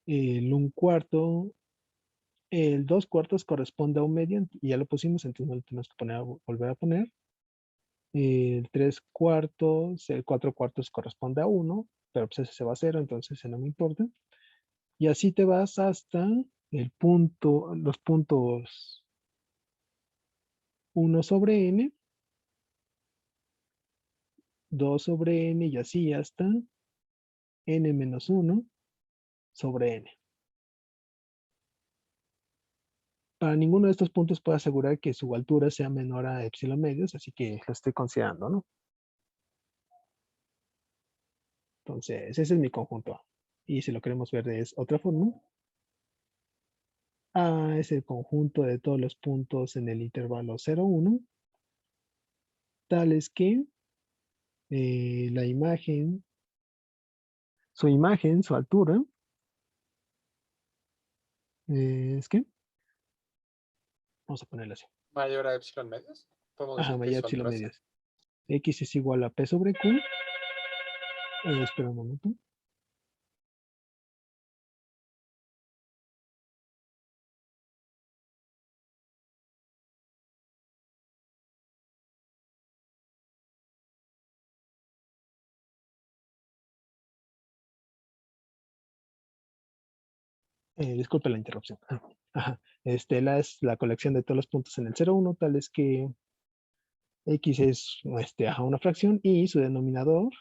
El 1 cuarto. El 2 cuartos corresponde a 1 medio. Y ya lo pusimos, entonces no lo tenemos que volver a poner. El 3 cuartos, el 4 cuartos corresponde a 1. Pero pues ese se va a 0, entonces ese no me importa. Y así te vas hasta el punto, los puntos 1 sobre n, 2 sobre n y así hasta n menos 1 sobre n. Para ninguno de estos puntos puedo asegurar que su altura sea menor a epsilon medios, así que lo estoy considerando, ¿no? Entonces, ese es mi conjunto A. Y si lo queremos ver de otra forma, A es el conjunto de todos los puntos en el intervalo 0, 1, tales que la imagen, su altura, es que, vamos a ponerlo así. Mayor a epsilon medios. Podemos Ajá, decir que mayor su epsilon altura sea. medios. X es igual a P sobre Q. Espera un momento. Disculpe la interrupción. Ajá. Es la colección de todos los puntos en el 0, 1, tales que X es una fracción y su denominador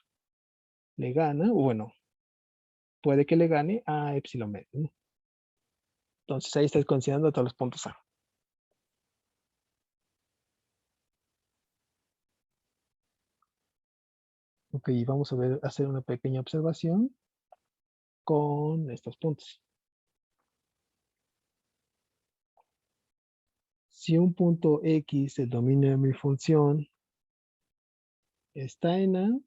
le gana, o bueno, puede que le gane a epsilon medio, ¿no? Entonces ahí estás considerando todos los puntos A. Ok, vamos a hacer una pequeña observación con estos puntos. Si un punto X, el dominio de mi función, está en A,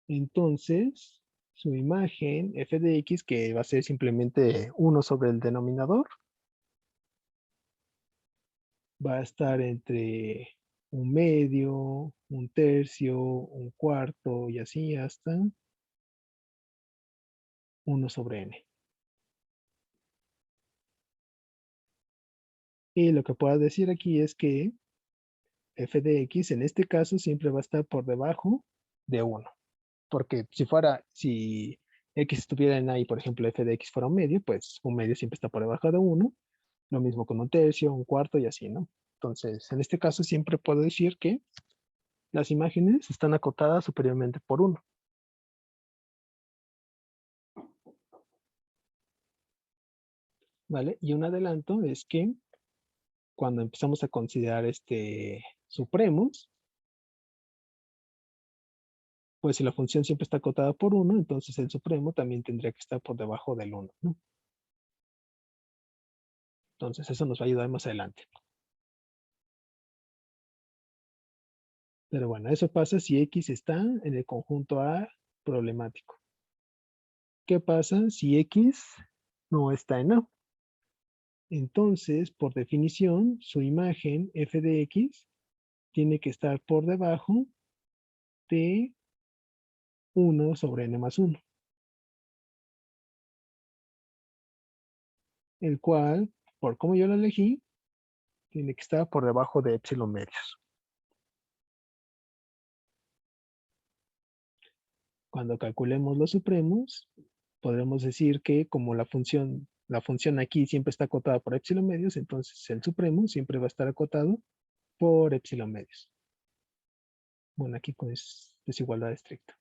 entonces su imagen f de x, que va a ser simplemente 1 sobre el denominador, va a estar entre 1 medio, 1 tercio, 1 cuarto y así hasta 1 sobre n. Y lo que puedo decir aquí es que f de x en este caso siempre va a estar por debajo de 1. Porque si x estuviera en a y por ejemplo f de x fuera un medio, pues un medio siempre está por debajo de 1. Lo mismo con un tercio, un cuarto y así, ¿no? Entonces, en este caso siempre puedo decir que las imágenes están acotadas superiormente por 1. ¿Vale? Y un adelanto es que cuando empezamos a considerar supremos, pues si la función siempre está acotada por 1, entonces el supremo también tendría que estar por debajo del 1, ¿no? Entonces eso nos va a ayudar más adelante. Pero bueno, eso pasa si X está en el conjunto A problemático. ¿Qué pasa si X no está en A? Entonces, por definición, su imagen f de X tiene que estar por debajo de 1 sobre n más 1. El cual, por como yo lo elegí, tiene que estar por debajo de epsilon medios. Cuando calculemos los supremos, podremos decir que como la función aquí siempre está acotada por epsilon medios, entonces el supremo siempre va a estar acotado por epsilon medios. Bueno, aquí con desigualdad estricta.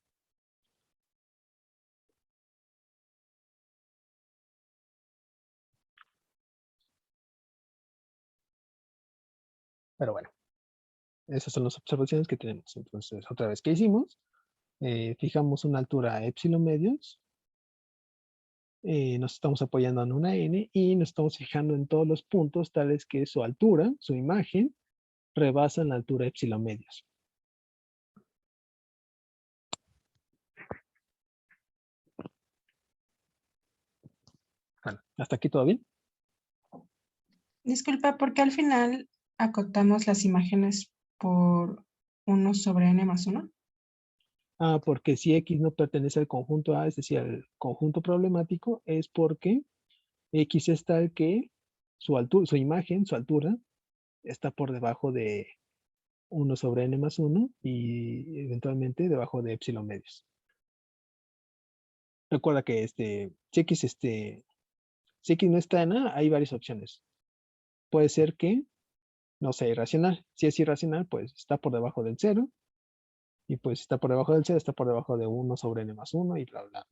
Pero bueno, esas son las observaciones que tenemos. Entonces, otra vez, ¿qué hicimos? Fijamos una altura epsilon medios. Nos estamos apoyando en una n y nos estamos fijando en todos los puntos tales que su altura, su imagen, rebasan la altura epsilon medios. Bueno, ¿hasta aquí todo bien? Disculpa, ¿por qué al final acotamos las imágenes por 1 sobre n más 1? Porque si X no pertenece al conjunto A, es decir, al conjunto problemático, es porque X es tal que su altura, su imagen, su altura, está por debajo de 1 sobre n más 1 y eventualmente debajo de epsilon medios. Recuerda que si X no está en A, hay varias opciones. Puede ser que no sea irracional. Si es irracional, pues está por debajo del 0. Y pues si está por debajo del 0, está por debajo de 1 sobre n más 1 y bla, bla.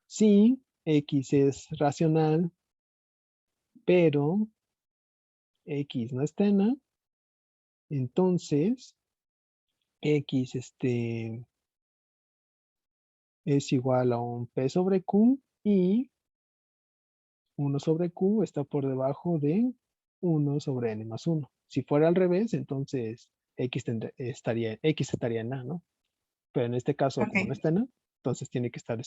Si X es racional, pero X no está en A, entonces X es igual a un P sobre Q y 1 sobre Q está por debajo de 1 sobre n más 1. Si fuera al revés, entonces X estaría en A, ¿no? Pero en este caso, como no Ok, está en A, entonces tiene que estar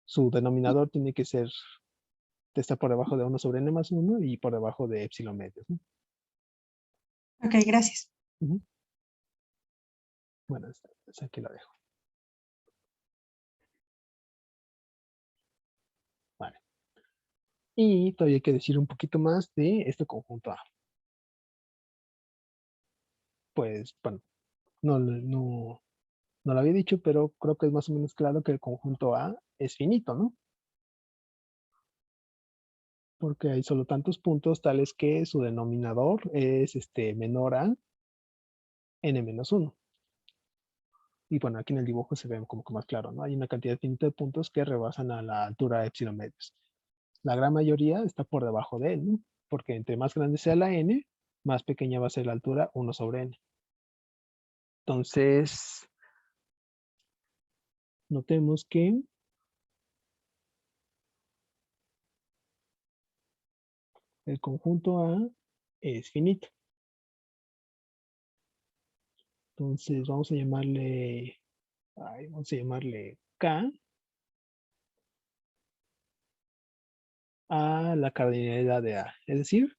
su denominador tiene que estar por debajo de 1 sobre n más 1 y por debajo de epsilon medios, ¿no? ok, gracias. Ujú. Bueno, aquí lo dejo. Vale. Y todavía hay que decir un poquito más de este conjunto A. Pues, bueno, no lo había dicho, pero creo que es más o menos claro que el conjunto A es finito, ¿no? Porque hay solo tantos puntos tales que su denominador es menor a n menos 1. Y bueno, aquí en el dibujo se ve como que más claro, ¿no? Hay una cantidad finita de puntos que rebasan a la altura epsilon medios. La gran mayoría está por debajo de él, ¿no? Porque entre más grande sea la n, más pequeña va a ser la altura 1 sobre n. Entonces, notemos que el conjunto A es finito. Entonces, vamos a llamarle K a la cardinalidad de A. Es decir,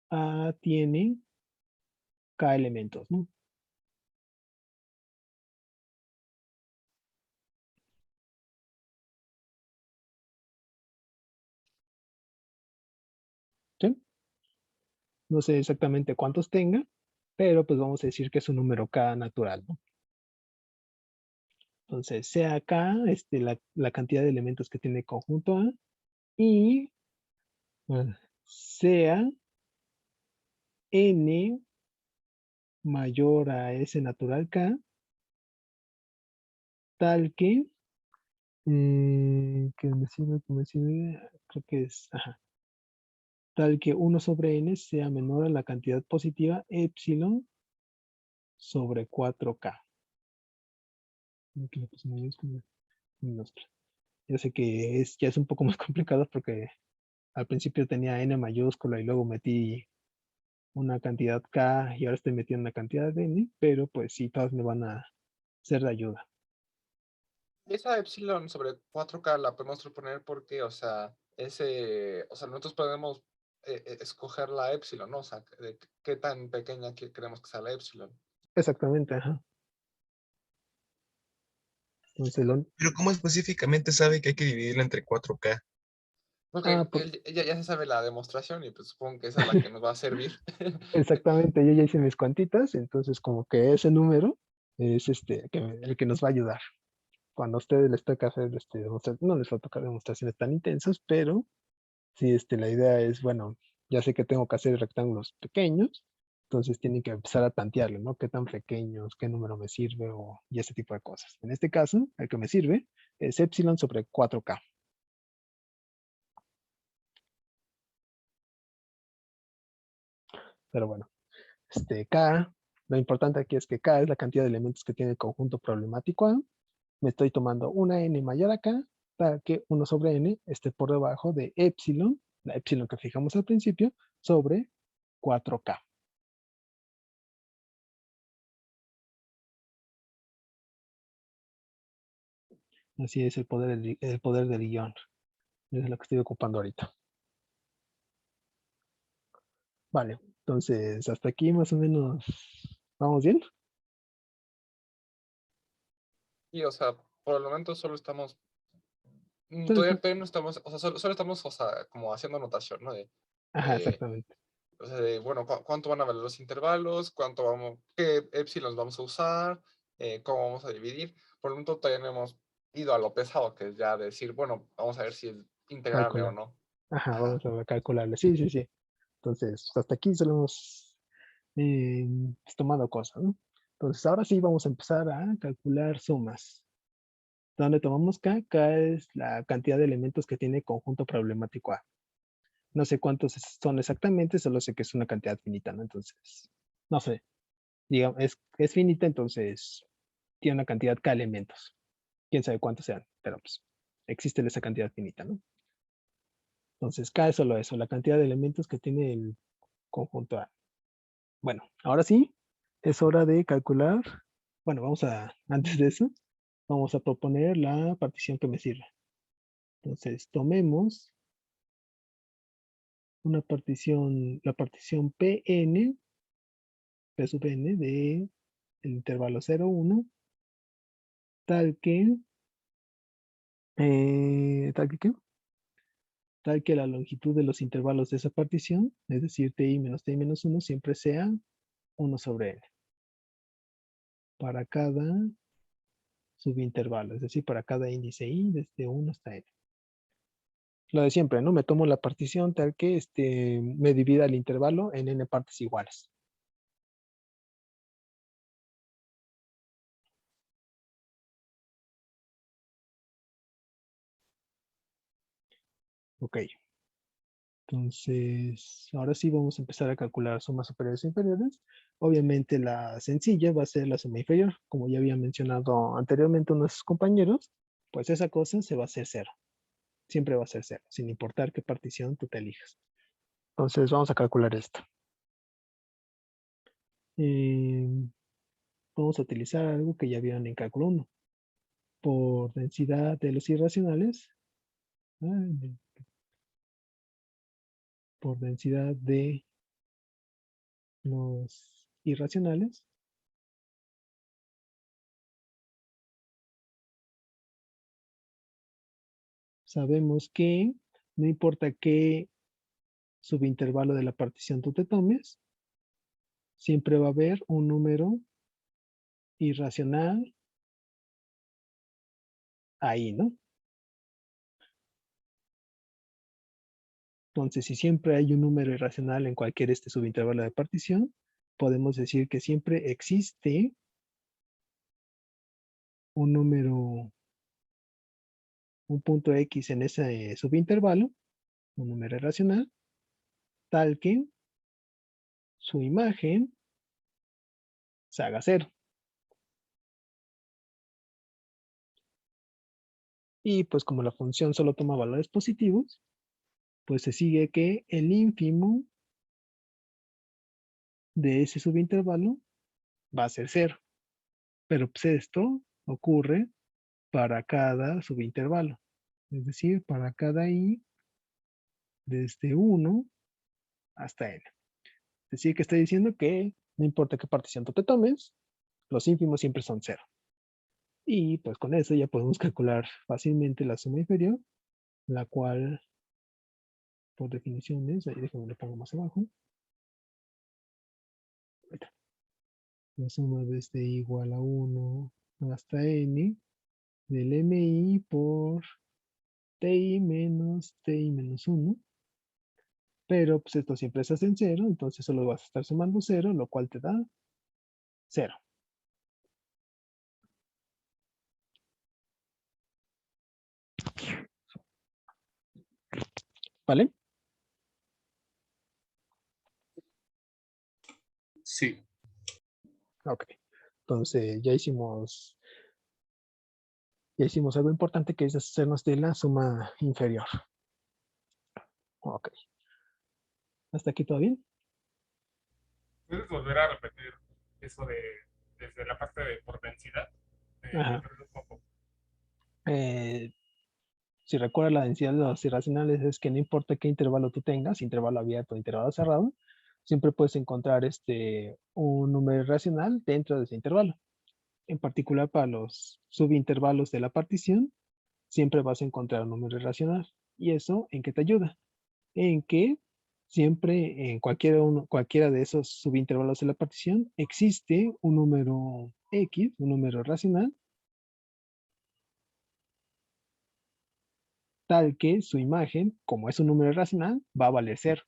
A tiene K elementos, ¿no? ¿Sí? No sé exactamente cuántos tenga, pero pues vamos a decir que es un número K natural, ¿no? Entonces, sea K la cantidad de elementos que tiene conjunto A y sea N mayor a S natural K, tal que, que me sirve, creo que es, ajá, tal que 1 sobre N sea menor a la cantidad positiva epsilon sobre 4K. Aquí le puse mayúscula, minúscula. Yo sé que ya es un poco más complicado porque al principio tenía N mayúscula y luego metí una cantidad K y ahora estoy metiendo una cantidad de N, pero pues sí, todas me van a ser de ayuda. Esa epsilon sobre 4K la podemos proponer porque, o sea, nosotros podemos escoger la epsilon, ¿no? O sea, de qué tan pequeña queremos que sea la epsilon. Exactamente, ajá. Entonces, Pero ¿cómo específicamente sabe que hay que dividirla entre 4K? Porque ya se sabe la demostración y pues supongo que esa es la que nos va a servir. exactamente, yo ya hice mis cuantitas, entonces como que ese número es el que nos va a ayudar. Cuando a ustedes les toca hacer no les va a tocar demostraciones tan intensas, pero sí, la idea es, bueno, ya sé que tengo que hacer rectángulos pequeños, entonces tienen que empezar a tantearlo, ¿no? ¿Qué tan pequeños, qué número me sirve y ese tipo de cosas? En este caso, el que me sirve es epsilon sobre 4K. Pero bueno, K, lo importante aquí es que K es la cantidad de elementos que tiene el conjunto problemático A. Me estoy tomando una N mayor acá para que 1 sobre N esté por debajo de epsilon, la epsilon que fijamos al principio, sobre 4K. Así es el poder del guión. Es lo que estoy ocupando ahorita. Vale, entonces hasta aquí más o menos vamos bien. Y, o sea, por el momento solo estamos, Entonces, todavía no estamos, o sea, solo estamos, o sea, como haciendo anotación, ¿no? ajá, Eh, exactamente. o sea, bueno, cuánto van a valer los intervalos, qué epsilon vamos a usar, cómo vamos a dividir. Por el momento todavía no hemos ido a lo pesado, que es ya decir, bueno, vamos a ver si es integrable o Calcular. no. Ajá, Ajá. vamos a calcularlo. Sí, sí, sí. Entonces, hasta aquí solo hemos tomado cosas, ¿no? Entonces, ahora sí vamos a empezar a calcular sumas. Donde tomamos K, K es la cantidad de elementos que tiene conjunto problemático A. No sé cuántos son exactamente, solo sé que es una cantidad finita, ¿no? Entonces, no sé. Digamos, es finita, entonces tiene una cantidad K elementos. Quién sabe cuántos sean, pero pues existe esa cantidad finita, ¿no? Entonces, K es solo eso, la cantidad de elementos que tiene el conjunto A. Bueno, ahora sí, es hora de calcular. Bueno, antes de eso, vamos a proponer la partición que me sirve. Entonces, tomemos la partición Pn, P sub n de el intervalo 0, 1, tal que, tal que, ¿qué? Tal que la longitud de los intervalos de esa partición, es decir, ti menos 1, siempre sea 1 sobre n. Para cada subintervalo, es decir, para cada índice i desde 1 hasta n. Lo de siempre, ¿no? Me tomo la partición tal que me divida el intervalo en n partes iguales. Ok. Entonces, ahora sí vamos a empezar a calcular sumas superiores e inferiores. Obviamente la sencilla va a ser la suma inferior. Como ya había mencionado anteriormente unos compañeros, pues esa cosa se va a hacer cero. Siempre va a ser cero, sin importar qué partición tú te elijas. Entonces vamos a calcular esto. Vamos a utilizar algo que ya vieron en cálculo 1. Por densidad de los irracionales, por densidad de los irracionales, sabemos que no importa qué subintervalo de la partición tú te tomes, siempre va a haber un número irracional ahí, ¿no? Entonces, si siempre hay un número irracional en cualquier subintervalo de partición, podemos decir que siempre existe un número, un punto X en ese subintervalo, un número irracional, tal que su imagen se haga cero. Y pues como la función solo toma valores positivos, pues se sigue que el ínfimo de ese subintervalo va a ser cero. Pero pues esto ocurre para cada subintervalo. Es decir, para cada i desde 1 hasta n. Es decir, que está diciendo que no importa qué partición tú te tomes, los ínfimos siempre son cero. Y pues con eso ya podemos calcular fácilmente la suma inferior, la cual, por definición es, ahí déjenme lo pongo más abajo. Ahí está. La suma desde igual a 1 hasta n del mi por ti menos 1. Pero pues esto siempre estás en cero, entonces solo vas a estar sumando 0, lo cual te da 0. ¿Vale? Sí. Ok. Entonces ya hicimos algo importante, que es hacernos de la suma inferior. Ok. ¿Hasta aquí todo bien? ¿Puedes volver a repetir eso de desde la parte de por densidad? Me Ajá. perdí un poco. Si recuerdas, la densidad de los irracionales es que no importa qué intervalo tú tengas, intervalo abierto o intervalo cerrado, siempre puedes encontrar un número irracional dentro de ese intervalo. En particular, para los subintervalos de la partición, siempre vas a encontrar un número irracional. ¿Y eso en qué te ayuda? En que siempre en cualquiera de esos subintervalos de la partición existe un número X, un número racional, tal que su imagen, como es un número racional, va a valer 0.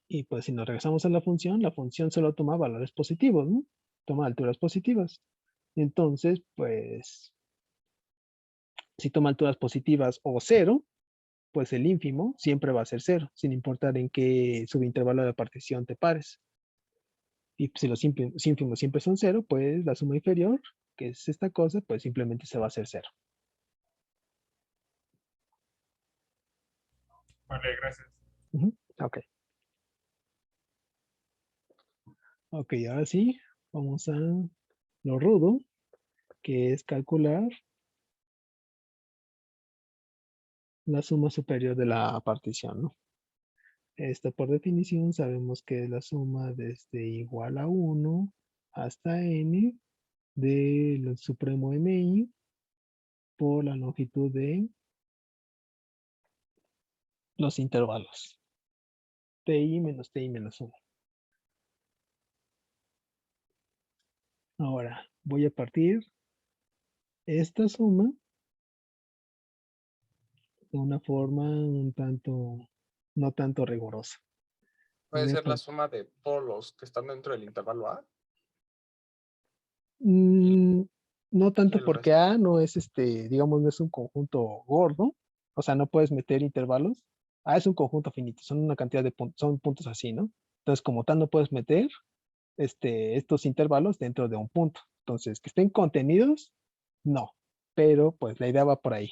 Y pues si nos regresamos a la función solo toma valores positivos, ¿no? Toma alturas positivas. Entonces, pues, si toma alturas positivas o 0, pues el ínfimo siempre va a ser 0, sin importar en qué subintervalo de partición te pares. Y si los ínfimos siempre son 0, pues la suma inferior, que es esta cosa, pues simplemente se va a hacer 0. Vale, gracias. Ok. Ok, ahora sí, vamos a lo rudo, que es calcular la suma superior de la partición, ¿no? Esta, por definición, sabemos que es la suma desde igual a 1 hasta n del supremo mi por la longitud de los intervalos ti menos 1. Ahora voy a partir esta suma de una forma no tanto rigurosa. Puede ser la suma de polos que están dentro del intervalo A. No tanto el porque resto. A no es digamos, no es un conjunto gordo, o sea, no puedes meter intervalos. A es un conjunto finito, son una cantidad de puntos, son puntos así, ¿no? Entonces, como tal, no puedes meter estos intervalos dentro de un punto. Entonces, que estén contenidos, no. Pero, pues, la idea va por ahí.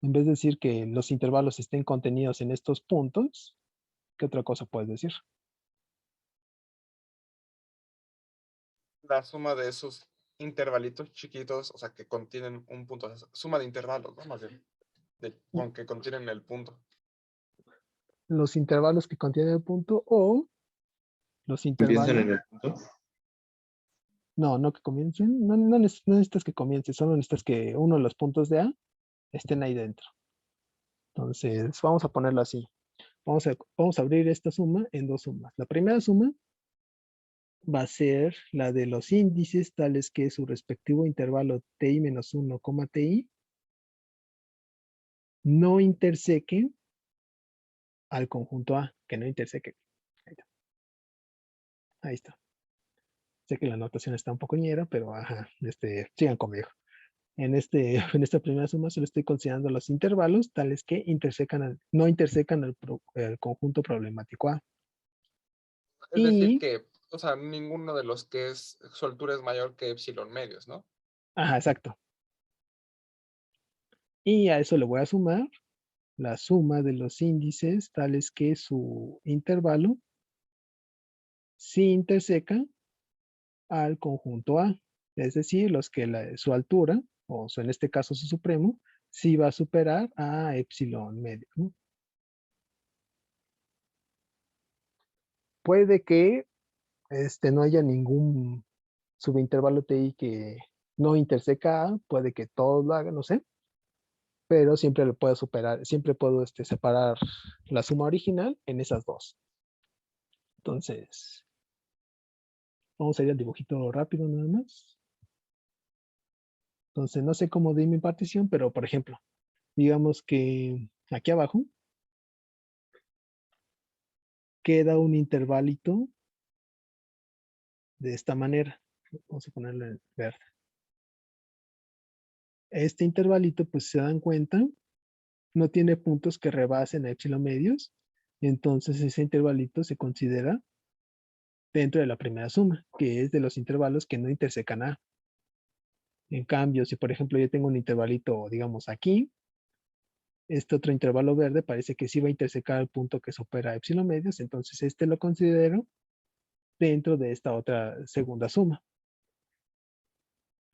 En vez de decir que los intervalos estén contenidos en estos puntos, ¿qué otra cosa puedes decir? La suma de esos intervalitos chiquitos, o sea, que contienen un punto, o sea, suma de intervalos, ¿no? Más bien, con que contienen el punto. Los intervalos que contienen el punto o los ¿Empiezan intervalos. en el punto? No que comiencen. No necesitas que comiencen, solo necesitas que uno de los puntos de A estén ahí dentro. Entonces, vamos a ponerlo así. Vamos a abrir esta suma en dos sumas. La primera suma va a ser la de los índices tales que su respectivo intervalo ti menos 1, ti no intersequen al conjunto A, que no intersequen. Ahí está. Ahí está. Sé que la anotación está un poco ñera, pero ajá, sigan conmigo. En esta primera suma solo estoy considerando los intervalos tales que no intersecan el conjunto problemático A. Es decir Y, que, o sea, ninguno de los que su altura es mayor que epsilon medios, ¿no? ajá, exacto. Y a eso le voy a sumar la suma de los índices tales que su intervalo sí interseca al conjunto A. Es decir, los que su altura, en este caso su supremo, sí va a superar a epsilon medio, ¿no? Puede que no haya ningún subintervalo TI que no interseca A, puede que todos lo hagan, no sé, pero siempre lo puedo superar, siempre puedo separar la suma original en esas dos. Entonces, vamos a ir al dibujito rápido nada más. Entonces, no sé cómo di mi partición, pero por ejemplo, digamos que aquí abajo queda un intervalito de esta manera. Vamos a ponerlo en verde. Este intervalito, pues se dan cuenta, no tiene puntos que rebasen a epsilon medios. Entonces ese intervalito se considera dentro de la primera suma, que es de los intervalos que no intersecan A. En cambio, si por ejemplo yo tengo un intervalito, digamos aquí, este otro intervalo verde parece que sí va a intersecar el punto que supera epsilon medios, entonces este lo considero dentro de esta otra segunda suma.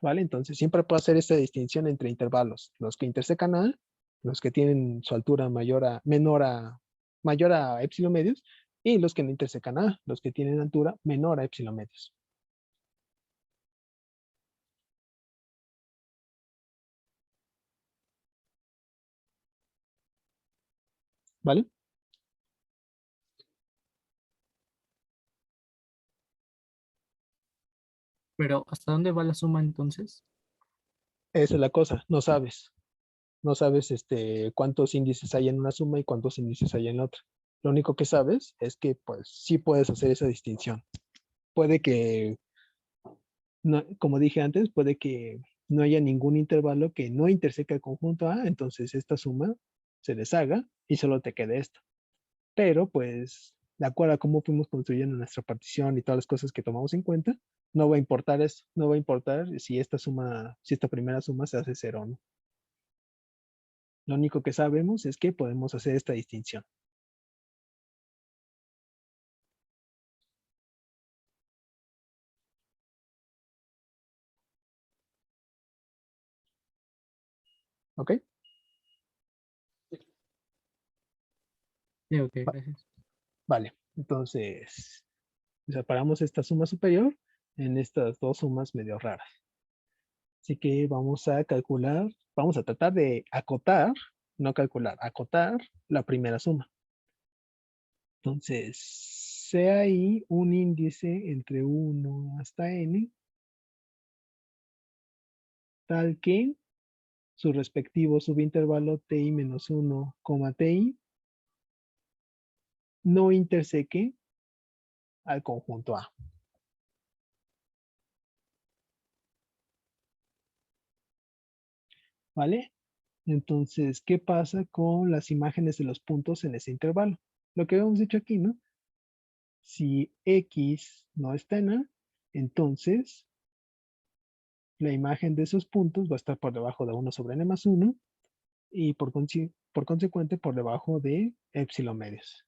¿Vale? Entonces siempre puedo hacer esta distinción entre intervalos, los que intersecan A, los que tienen su altura mayor a epsilon medios, y los que no intersecan A, los que tienen altura menor a epsilon medios. ¿Vale? Pero ¿hasta dónde va la suma entonces? Esa es la cosa, no sabes. No sabes cuántos índices hay en una suma y cuántos índices hay en la otra. Lo único que sabes es que pues sí puedes hacer esa distinción. Puede que, como dije antes, puede que no haya ningún intervalo que no interseque el conjunto A, entonces esta suma se deshaga y solo te quede esto. Pero pues, de acuerdo a cómo fuimos construyendo nuestra partición y todas las cosas que tomamos en cuenta, no va a importar eso, no va a importar si esta primera suma se hace cero o no. Lo único que sabemos es que podemos hacer esta distinción. ¿Ok? Sí, ok, gracias. Vale, entonces separamos esta suma superior en estas dos sumas medio raras. Así que vamos a calcular, vamos a tratar de acotar, no calcular, acotar la primera suma. Entonces, sea ahí un índice entre 1 hasta n, tal que su respectivo subintervalo ti menos 1, ti no interseque al conjunto A. ¿Vale? Entonces, ¿qué pasa con las imágenes de los puntos en ese intervalo? Lo que habíamos dicho aquí, ¿no? Si X no está en A, entonces la imagen de esos puntos va a estar por debajo de 1 sobre n más 1 y por consecuente por debajo de epsilon medios.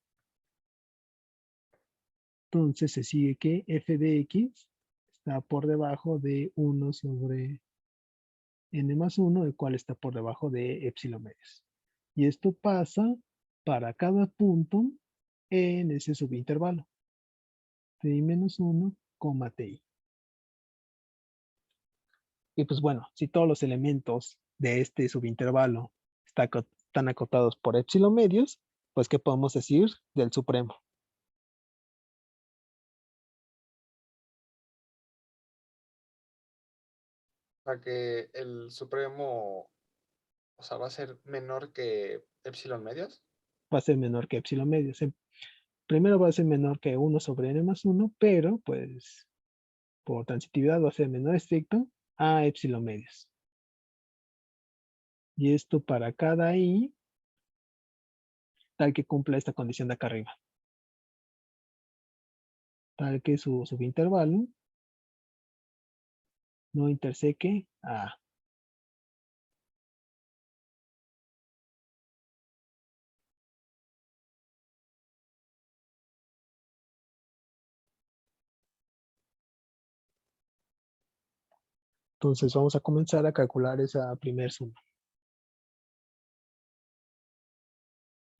Entonces se sigue que f de x está por debajo de 1 sobre n más 1, el cual está por debajo de epsilon medios. Y esto pasa para cada punto en ese subintervalo. Ti menos 1, ti. Y pues bueno, si todos los elementos de este subintervalo están acotados por epsilon medios, pues ¿qué podemos decir del supremo? Para que el supremo, o sea, va a ser menor que epsilon medios. Va a ser menor que epsilon medios. Primero va a ser menor que 1 sobre n más 1, pero pues por transitividad va a ser menor estricto a epsilon medios. Y esto para cada i tal que cumpla esta condición de acá arriba. Tal que su subintervalo no interseque a A. Entonces vamos a comenzar a calcular esa primer suma.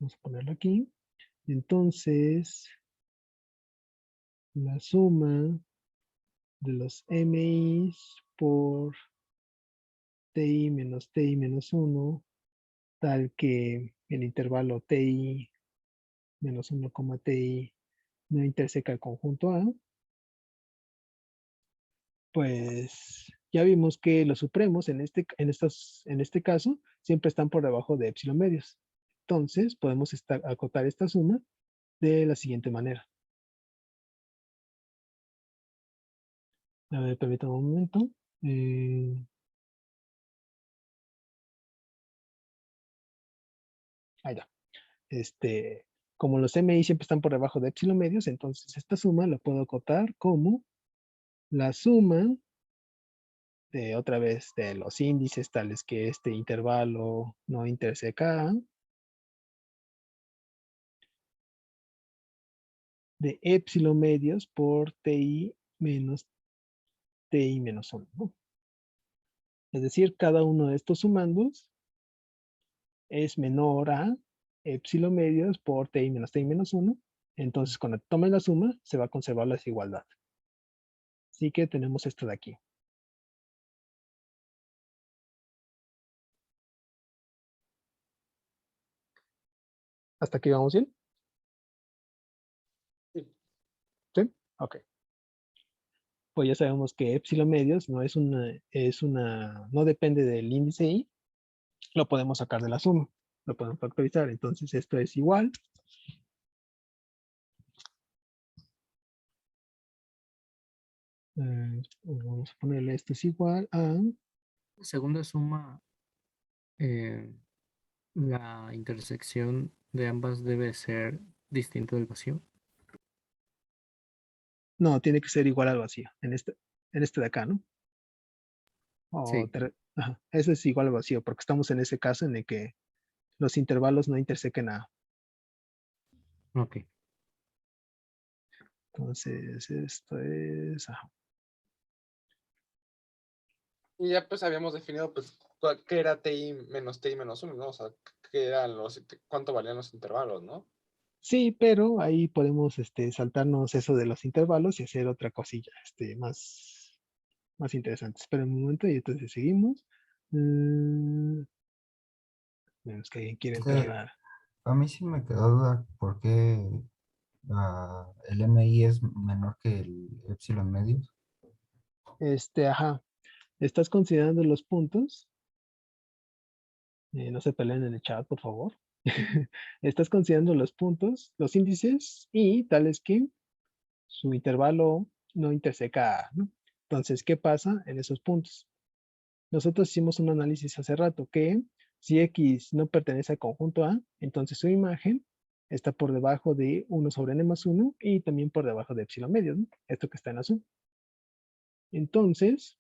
Vamos a ponerlo aquí. Entonces, la suma de los MIs por TI menos TI menos 1, tal que el intervalo TI menos 1, TI no interseca el conjunto A, pues ya vimos que los supremos en este caso siempre están por debajo de epsilon medios. Entonces podemos acotar esta suma de la siguiente manera. A ver, permítame un momento. Ahí ya. Como los MI siempre están por debajo de epsilon medios, entonces esta suma la puedo acotar como la suma de otra vez de los índices tales que este intervalo no interseca A, de epsilon medios por TI menos TI menos 1, ¿no? Es decir, cada uno de estos sumandos es menor a epsilon medios por TI menos 1. Entonces, cuando tomen la suma, se va a conservar la desigualdad. Así que tenemos esto de aquí. ¿Hasta aquí vamos bien? Sí. ¿Sí? Ok. Pues ya sabemos que epsilon medios no no depende del índice i, lo podemos sacar de la suma, lo podemos factorizar. Entonces esto es igual. Vamos a ponerle esto es igual a, La segunda suma, eh, la intersección de ambas debe ser distinto del vacío. no, tiene que ser igual al vacío, en este de acá, ¿no? Sí, Ajá, eso es igual al vacío, porque estamos en ese caso en el que los intervalos no intersequen a. ok. Entonces, esto es, ajá. Y ya pues habíamos definido pues qué era TI menos 1, ¿no? O sea, cuánto valían los intervalos, ¿no? Sí, pero ahí podemos saltarnos eso de los intervalos y hacer otra cosilla más interesante. Espera un momento y entonces seguimos. Menos que alguien quiere entrar. A mí sí me quedó duda por qué el MI es menor que el epsilon medios. Ajá. ¿Estás considerando los puntos? No se peleen en el chat, por favor. Estás considerando los puntos, los índices y tales que su intervalo no interseca A, ¿no? Entonces, ¿qué pasa en esos puntos? Nosotros hicimos un análisis hace rato que si X no pertenece al conjunto A, entonces su imagen está por debajo de 1 sobre n más 1 y también por debajo de epsilon medios, ¿no? Esto que está en azul. Entonces,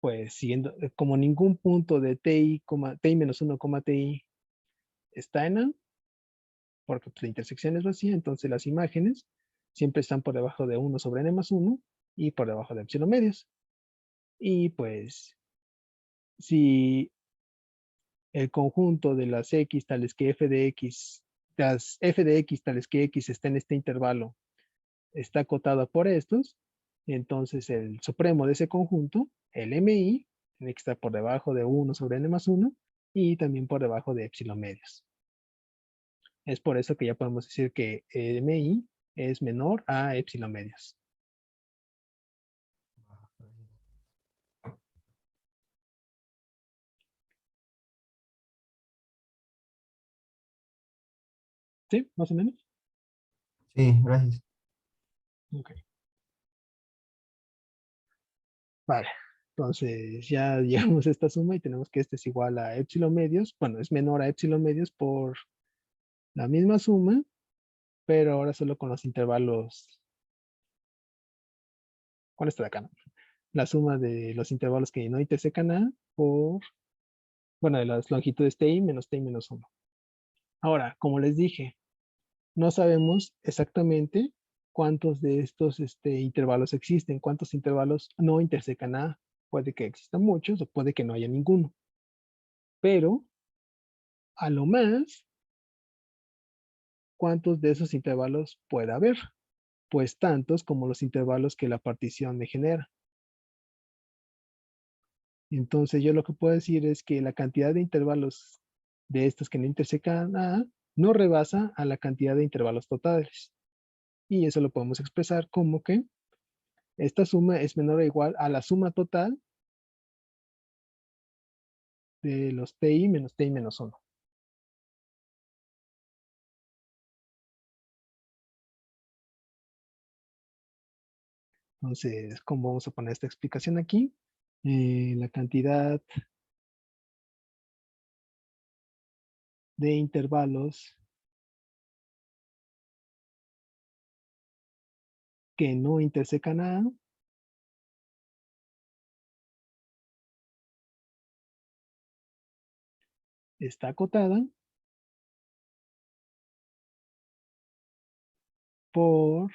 pues siguiendo, como ningún punto de TI menos 1, TI está en A, porque pues, la intersección es vacía, entonces las imágenes siempre están por debajo de 1 sobre n más 1 y por debajo de epsilon medios. Y pues, si el conjunto de las X tales que f de X, las f de X tales que X está en este intervalo, está acotada por estos, entonces el supremo de ese conjunto, el MI, tiene que estar por debajo de 1 sobre n más 1 y también por debajo de epsilon medios. Es por eso que ya podemos decir que MI es menor a epsilon medios. ¿Sí? ¿Más o menos? Sí, gracias. Ok. Vale. Entonces ya llegamos a esta suma y tenemos que este es igual a epsilon medios. Bueno, es menor a epsilon medios por la misma suma, pero ahora solo con los intervalos. ¿Cuál está de acá? ¿No? La suma de los intervalos que no intersecan A por, bueno, de las longitudes TI menos TI menos 1. Ahora, como les dije, no sabemos exactamente cuántos de estos intervalos existen, cuántos intervalos no intersecan A. Puede que existan muchos o puede que no haya ninguno. Pero, a lo más, ¿cuántos de esos intervalos puede haber? Pues tantos como los intervalos que la partición me genera. Entonces yo lo que puedo decir es que la cantidad de intervalos de estos que no intersecan A no rebasa a la cantidad de intervalos totales. Y eso lo podemos expresar como que esta suma es menor o igual a la suma total de los TI menos 1. Entonces, ¿cómo vamos a poner esta explicación aquí? La cantidad de intervalos que no intersecan A está acotada por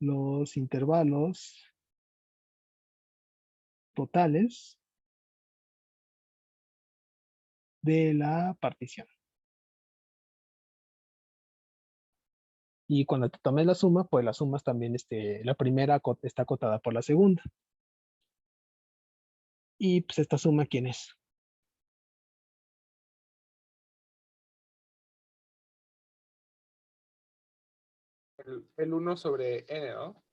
los intervalos totales de la partición. Y cuando te tomes la suma, pues las sumas también, la primera está acotada por la segunda. Y pues esta suma, ¿quién es? El 1 sobre n, ¿no?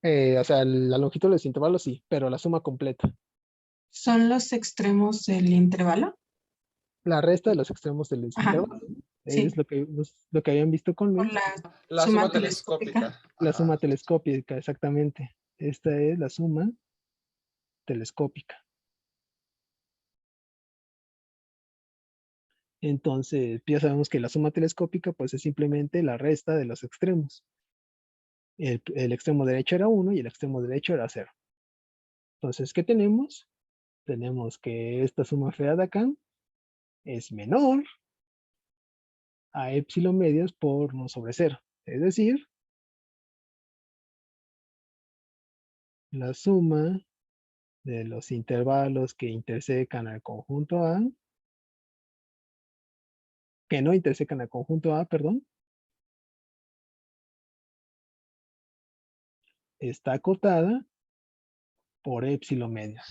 O sea, la longitud de los intervalos sí, pero la suma completa. ¿Son los extremos del intervalo? La resta de los extremos del Ajá, intervalo. sí. Es lo que habían visto con Por Luis. La suma suma telescópica. telescópica. La Ajá. suma telescópica, exactamente. Esta es la suma telescópica. Entonces, ya sabemos que la suma telescópica pues es simplemente la resta de los extremos. El extremo derecho era 1 y el extremo derecho era 0. Entonces, ¿qué tenemos? Tenemos que esta suma fea de acá es menor a epsilon medios por 1 sobre 0. Es decir, la suma de los intervalos que intersecan al conjunto A, que no intersecan al conjunto A, perdón, está acotada por epsilon medios.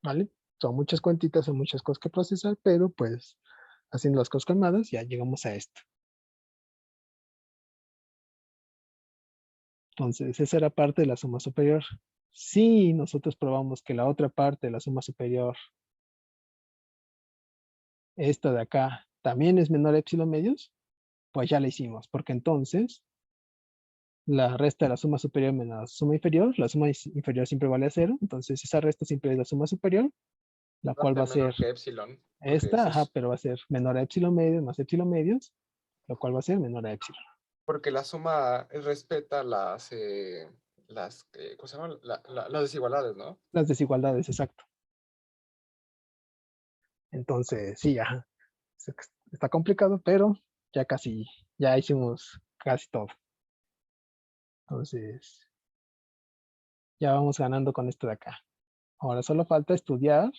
¿Vale? Son muchas cuentitas, son muchas cosas que procesar, pero pues haciendo las cosas calmadas ya llegamos a esto. Entonces, esa era parte de la suma superior. Si nosotros probamos que la otra parte de la suma superior, esta de acá, también es menor a epsilon medios, pues ya la hicimos, porque entonces la resta de la suma superior menos la suma inferior, la suma inferior siempre vale a 0, entonces esa resta siempre es la suma superior, la cual va a ser menor que epsilon. Porque esta, ajá, pero va a ser menor a epsilon medios más epsilon medios, lo cual va a ser menor a epsilon. porque la suma respeta ¿cómo se llama? Las desigualdades, ¿no? Las desigualdades, exacto. Entonces, sí, ajá. Está complicado, pero ya hicimos casi todo. Entonces, ya vamos ganando con esto de acá. Ahora solo falta estudiar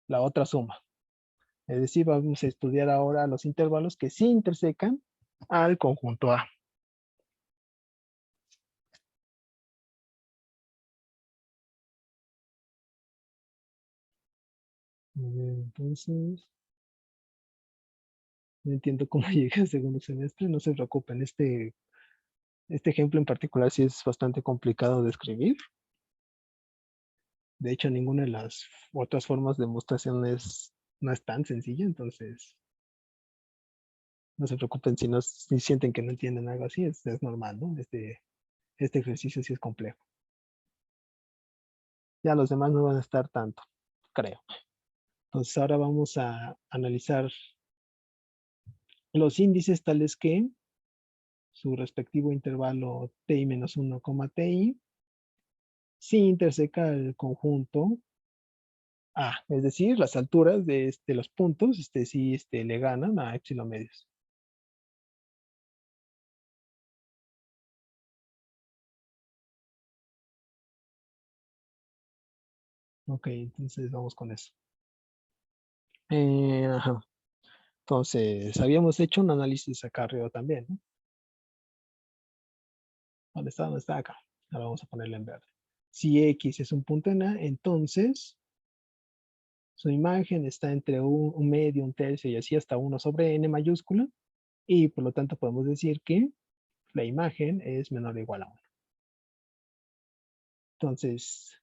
la otra suma. Es decir, vamos a estudiar ahora los intervalos que sí intersecan al conjunto A. Entonces, no entiendo cómo llegué al segundo semestre, no se preocupen, este ejemplo en particular sí es bastante complicado de escribir. De hecho, ninguna de las otras formas de demostración no es tan sencilla, entonces no se preocupen si sienten que no entienden algo así, es normal, ¿no? Este ejercicio sí es complejo. Ya los demás no van a estar tanto, creo. Entonces ahora vamos a analizar los índices tales que su respectivo intervalo ti menos 1, ti, si interseca el conjunto A, es decir, las alturas de los puntos, sí le ganan a epsilon medios. Ok, entonces vamos con eso. Ajá. Entonces, habíamos hecho un análisis acá arriba también, ¿no? ¿Dónde está? ¿Dónde está? Acá. Ahora vamos a ponerlo en verde. Si X es un punto en A, entonces su imagen está entre un medio, un tercio y así hasta 1 sobre n mayúscula. Y por lo tanto podemos decir que la imagen es menor o igual a 1. Entonces,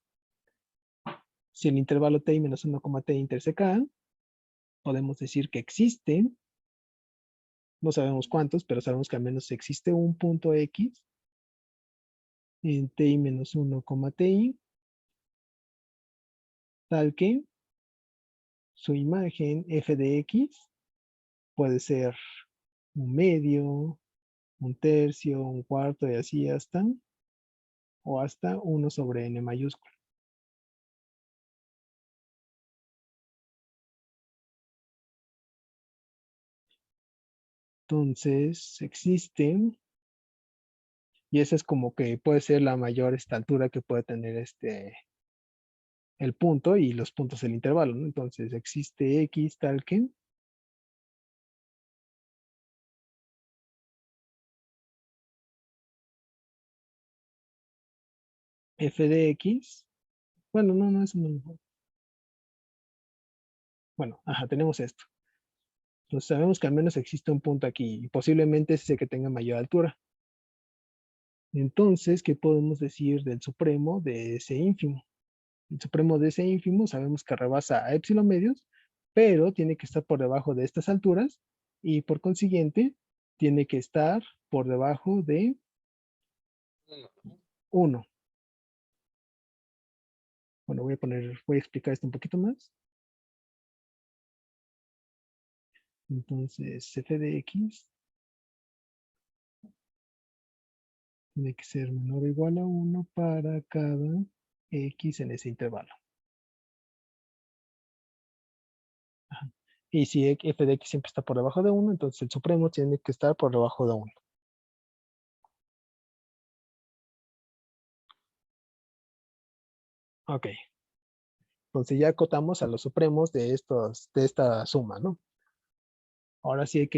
si el intervalo ti menos 1, t interseca A, podemos decir que existe, no sabemos cuántos, pero sabemos que al menos existe un punto X en ti menos 1, ti, tal que su imagen f de x puede ser un medio, un tercio, un cuarto y así hasta, o hasta 1 sobre n mayúscula. Entonces, existen, y esa es como que puede ser la mayor altura que puede tener el punto y los puntos del intervalo, ¿no? Entonces, existe x tal que f de x, bueno, no es un, bueno, ajá, tenemos esto. Entonces sabemos que al menos existe un punto aquí y posiblemente ese es el que tenga mayor altura. Entonces, ¿qué podemos decir del supremo de ese ínfimo? El supremo de ese ínfimo sabemos que rebasa a epsilon medios, pero tiene que estar por debajo de estas alturas y por consiguiente tiene que estar por debajo de 1. Bueno, voy a explicar esto un poquito más. Entonces, f de x tiene que ser menor o igual a 1 para cada x en ese intervalo. Ajá. Y si f de x siempre está por debajo de 1, entonces el supremo tiene que estar por debajo de 1. Ok. Entonces ya acotamos a los supremos de esta suma, ¿no? Ahora sí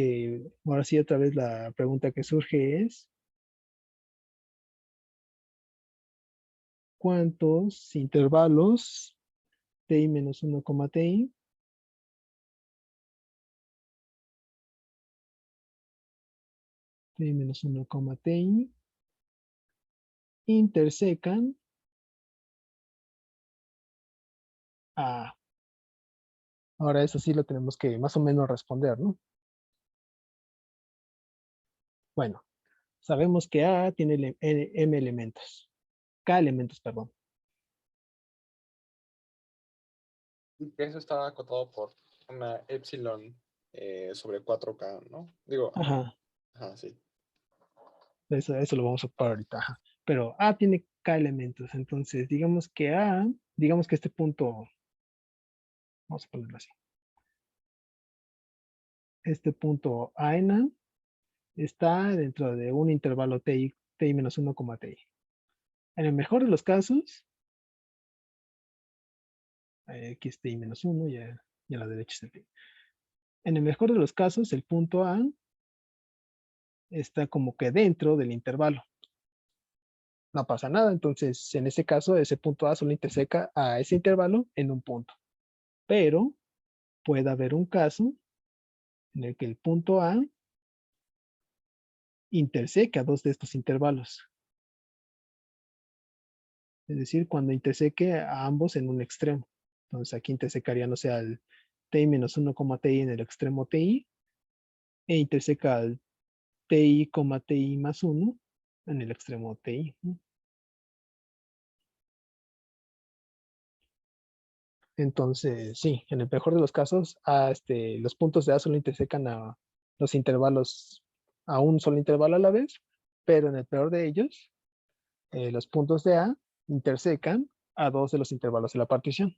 otra vez la pregunta que surge es, ¿cuántos intervalos ti menos 1, ti menos 1, ti intersecan a... Ahora eso sí lo tenemos que más o menos responder, ¿no? Bueno, sabemos que A tiene m elementos, k elementos, perdón. Y que eso estaba acotado por una epsilon sobre 4K, ¿no? Digo, Ajá, ajá, sí. eso lo vamos a ocupar ahorita. Ajá. Pero A tiene k elementos, entonces digamos que este punto, vamos a ponerlo así. Este punto A en A está dentro de un intervalo ti menos 1, ti. En el mejor de los casos, aquí es ti menos 1 y a la derecha es el ti. En el mejor de los casos, el punto A está como que dentro del intervalo. No pasa nada, entonces en ese caso, ese punto A solo interseca a ese intervalo en un punto. Pero puede haber un caso en el que el punto A interseca dos de estos intervalos. Es decir, cuando interseque a ambos en un extremo. Entonces aquí intersecaría, no sé, al ti menos 1, ti en el extremo ti, e interseca al ti, ti más 1 en el extremo ti, ¿no? Entonces, sí, en el mejor de los casos, los puntos de A solo intersecan a los intervalos, a un solo intervalo a la vez, pero en el peor de ellos, los puntos de A intersecan a dos de los intervalos de la partición.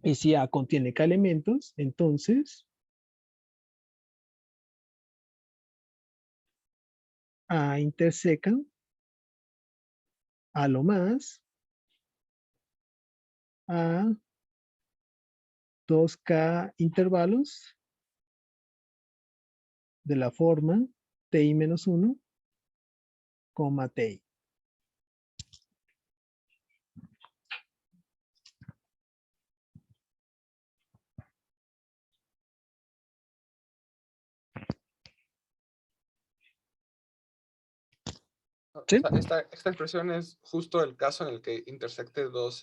Y si A contiene K elementos, entonces A interseca a lo más a 2K intervalos de la forma ti menos 1, ti. ¿Sí? Esta expresión es justo el caso en el que intersecte dos,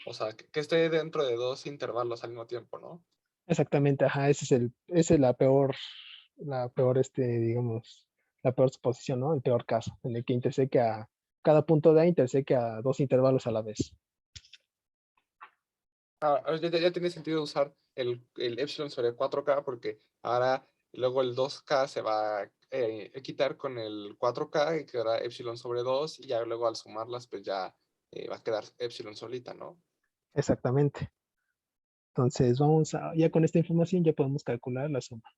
o sea, que esté dentro de dos intervalos al mismo tiempo, ¿no? Exactamente, ajá, esa es la peor, digamos, la peor suposición, ¿no? El peor caso, en el que interseque a, cada punto de A interseque a dos intervalos a la vez. Ya tiene sentido usar el epsilon sobre 4K porque ahora luego el 2K se va a quitar con el 4K y quedará epsilon sobre 2 y ya luego al sumarlas pues ya va a quedar epsilon solita, ¿no? Exactamente. Entonces, ya con esta información ya podemos calcular la suma.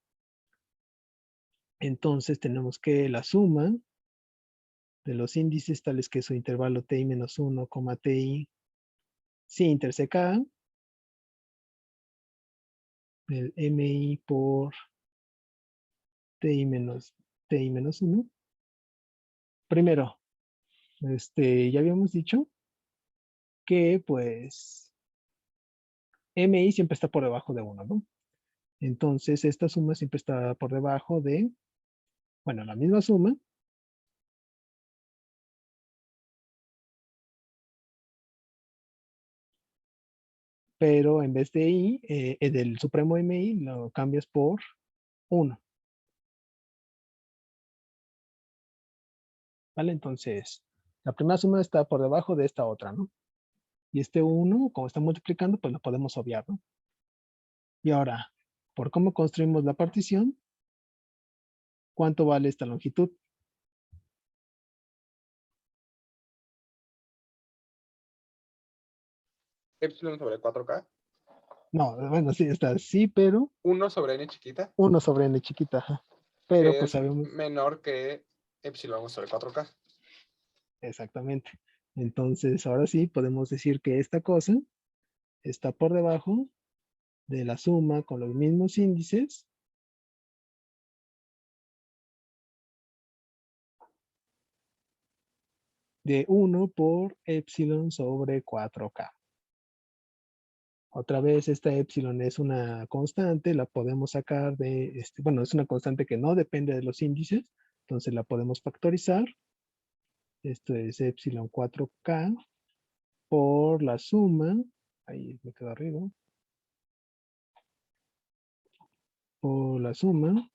Entonces, tenemos que la suma de los índices tales que su intervalo ti menos 1, ti, si interseca A, el mi por ti menos 1. Primero, ya habíamos dicho que pues mi siempre está por debajo de 1, ¿no? Entonces, esta suma siempre está por debajo de, bueno, la misma suma, pero en vez de i, del supremo mi, lo cambias por 1. ¿Vale? Entonces, la primera suma está por debajo de esta otra, ¿no? Y este 1, como está multiplicando, pues lo podemos obviar, ¿no? Y ahora, por cómo construimos la partición, ¿cuánto vale esta longitud? Epsilon sobre 4K. No, bueno, sí, está sí, pero 1 sobre n chiquita, 1 sobre n chiquita, ajá. Pero que pues es sabemos menor que epsilon sobre 4K. exactamente. Entonces, ahora sí, podemos decir que esta cosa está por debajo de la suma con los mismos índices de 1 por epsilon sobre 4K. Otra vez, esta epsilon es una constante, la podemos sacar de, bueno, es una constante que no depende de los índices, entonces la podemos factorizar. Esto es epsilon 4K por la suma, ahí me quedo arriba, por la suma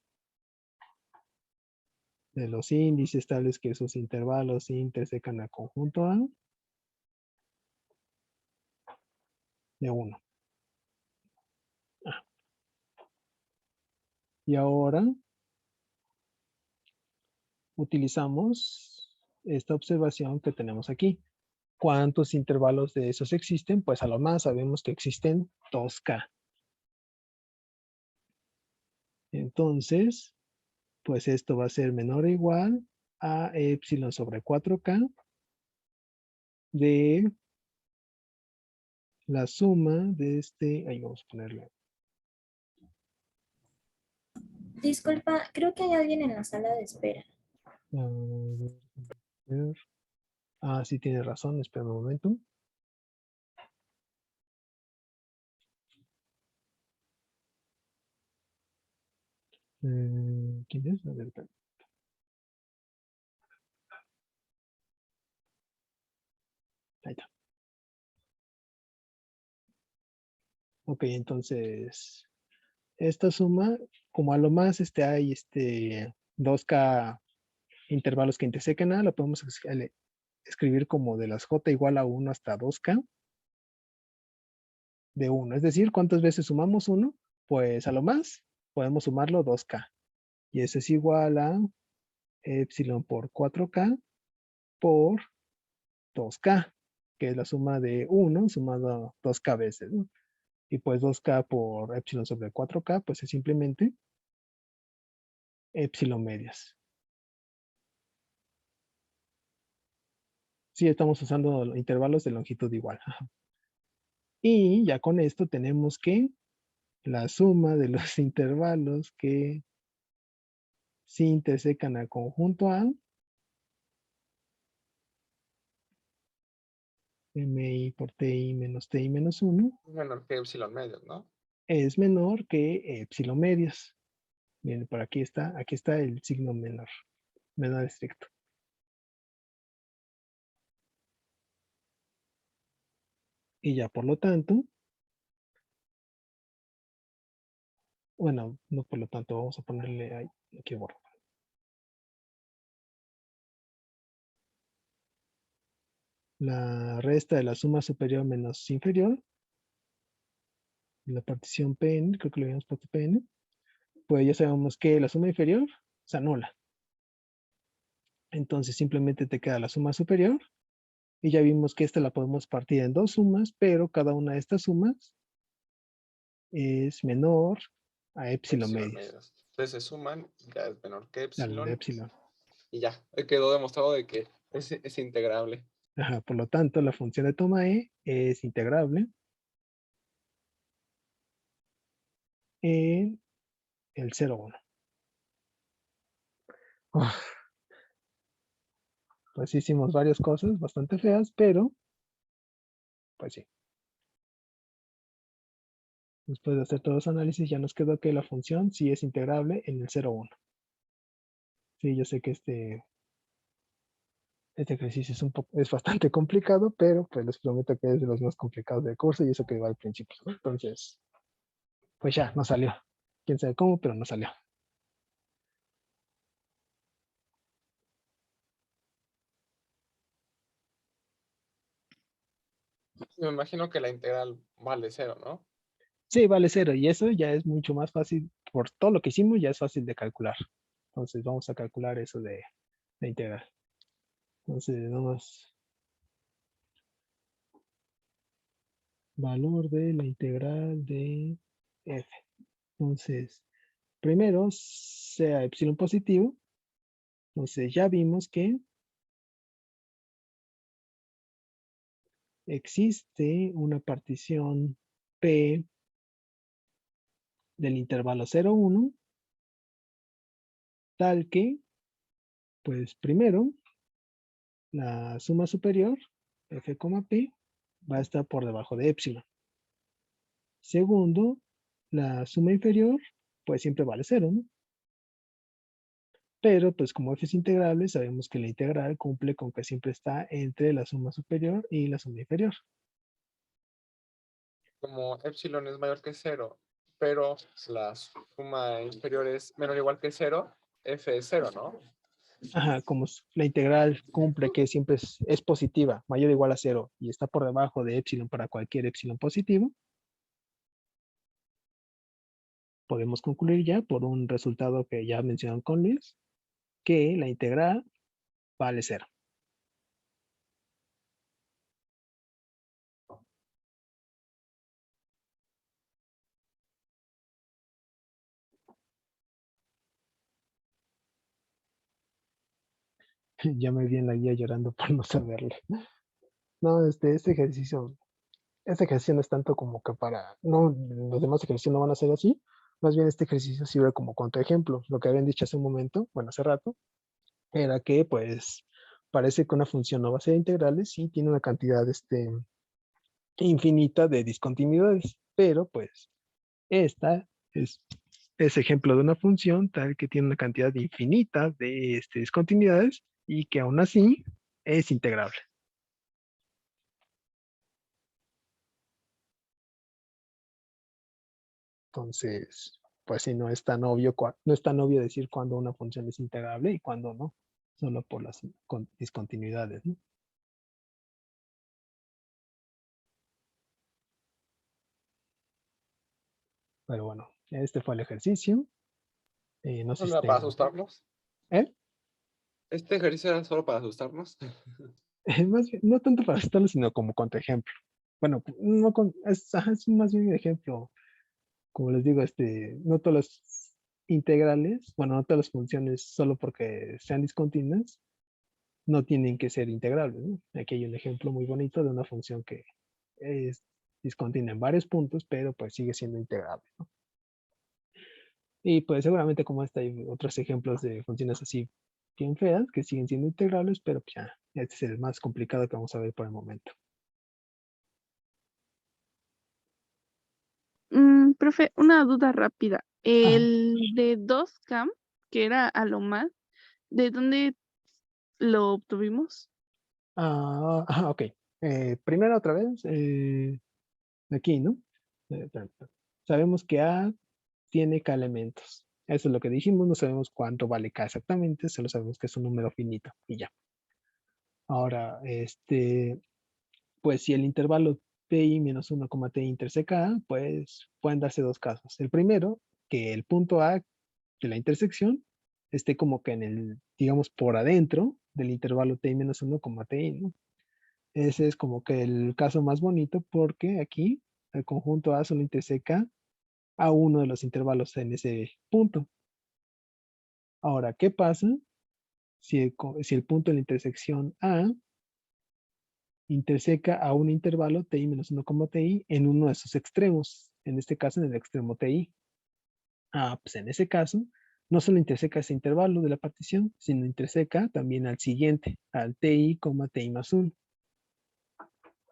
de los índices tales que sus intervalos intersecan al conjunto A de 1. Y ahora utilizamos esta observación que tenemos aquí. ¿Cuántos intervalos de esos existen? Pues a lo más sabemos que existen 2K. Entonces, pues esto va a ser menor o igual a epsilon sobre 4K de la suma de ahí vamos a ponerle. Disculpa, creo que hay alguien en la sala de espera. Sí tiene razón, espera un momento. ¿Quién es? A ver, Ok, entonces, esta suma, como a lo más hay 2K intervalos que intersecan A, lo podemos escribir como de las J igual a 1 hasta 2K de 1. Es decir, ¿cuántas veces sumamos 1? Pues a lo más podemos sumarlo 2K. Y eso es igual a epsilon por 4K por 2K, que es la suma de 1 sumado 2K veces, ¿no? Y pues 2K por epsilon sobre 4K, pues es simplemente epsilon medias. Sí, estamos usando intervalos de longitud igual. Y ya con esto tenemos que la suma de los intervalos que sí intersecan al conjunto A, mi por ti menos 1, Menor que epsilon medios, ¿no? es menor que epsilon medias. Miren, por aquí está el signo menor estricto. Y ya por lo tanto, bueno, no por lo tanto, vamos a ponerle ahí, aquí borro. La resta de la suma superior menos inferior, la partición Pn, creo que le habíamos puesto Pn, pues ya sabemos que la suma inferior se anula. Entonces simplemente te queda la suma superior y ya vimos que esta la podemos partir en dos sumas, pero cada una de estas sumas es menor a epsilon medias, medios. Entonces se suman, ya es menor que al epsilon. Y ya, quedó demostrado de que es integrable. Ajá, por lo tanto, la función de toma E es integrable en el 0,1. Pues hicimos varias cosas bastante feas, pero pues sí. Después de hacer todos los análisis ya nos quedó que la función sí es integrable en el 0,1. Sí, yo sé que este ejercicio es bastante complicado, pero pues les prometo que es de los más complicados del curso y eso que iba al principio, ¿no? Entonces, pues ya, no salió. Quién sabe cómo, pero no salió. Me imagino que la integral vale 0, ¿no? Sí, vale 0 y eso ya es mucho más fácil, por todo lo que hicimos ya es fácil de calcular. Entonces vamos a calcular eso de integral. Entonces vamos, valor de la integral de f. Entonces, primero sea epsilon positivo. Entonces ya vimos que existe una partición P del intervalo 0, 1, tal que, pues primero, la suma superior, f, p, va a estar por debajo de epsilon. Segundo, la suma inferior, pues siempre vale 0, ¿no? Pero, pues como f es integrable, sabemos que la integral cumple con que siempre está entre la suma superior y la suma inferior. Como epsilon es mayor que 0, pero la suma inferior es menor o igual que 0, f es 0, ¿no? Ajá, como la integral cumple que siempre es positiva, mayor o igual a 0, y está por debajo de epsilon para cualquier epsilon positivo, podemos concluir ya por un resultado que ya mencionaron con Luis, que la integral vale 0. Ya me vi en la guía llorando por no saberlo. No, este ejercicio no es tanto como que para, no, los demás ejercicios no van a ser así, más bien este ejercicio sirve como contraejemplo. Lo que habían dicho hace un momento, bueno, hace rato, era que pues parece que una función no va a ser integrales y tiene una cantidad infinita de discontinuidades, pero pues esta es ejemplo de una función tal que tiene una cantidad infinita de discontinuidades y que aún así es integrable. Entonces, pues sí, no es tan obvio, no es tan obvio decir cuándo una función es integrable y cuándo no, solo por las discontinuidades, ¿no? Pero bueno, este fue el ejercicio. No sé si ¿Solo para tengan... asustarnos? ¿Eh? ¿Este ejercicio era solo para asustarnos? Más bien, no tanto para asustarlo, sino como contraejemplo. Bueno, no es más bien un ejemplo. Como les digo, no todas las integrales, bueno, no todas las funciones, solo porque sean discontinuas, no tienen que ser integrables, ¿no? Aquí hay un ejemplo muy bonito de una función que es discontinua en varios puntos, pero pues sigue siendo integrable, ¿no? Y pues seguramente como esta hay otros ejemplos de funciones así bien feas que siguen siendo integrables, pero pues ya, este es el más complicado que vamos a ver por el momento. Profe, una duda rápida. Ajá. El de 2cam, que era a lo más, ¿de dónde lo obtuvimos? Ok. Primero otra vez, aquí, ¿no? Sabemos que A tiene K elementos. Eso es lo que dijimos, no sabemos cuánto vale K exactamente, solo sabemos que es un número finito y ya. Ahora, pues si el intervalo ti menos 1, ti interseca A, pues pueden darse dos casos. El primero, que el punto A de la intersección esté como que en el, digamos, por adentro del intervalo ti menos 1, ti, ¿no? Ese es como que el caso más bonito porque aquí el conjunto A solo interseca a uno de los intervalos en ese punto. Ahora, ¿qué pasa si el punto de la intersección A interseca a un intervalo ti menos 1, ti en uno de sus extremos? En este caso, en el extremo ti. Pues en ese caso, no solo interseca ese intervalo de la partición, sino interseca también al siguiente, al ti, ti más 1.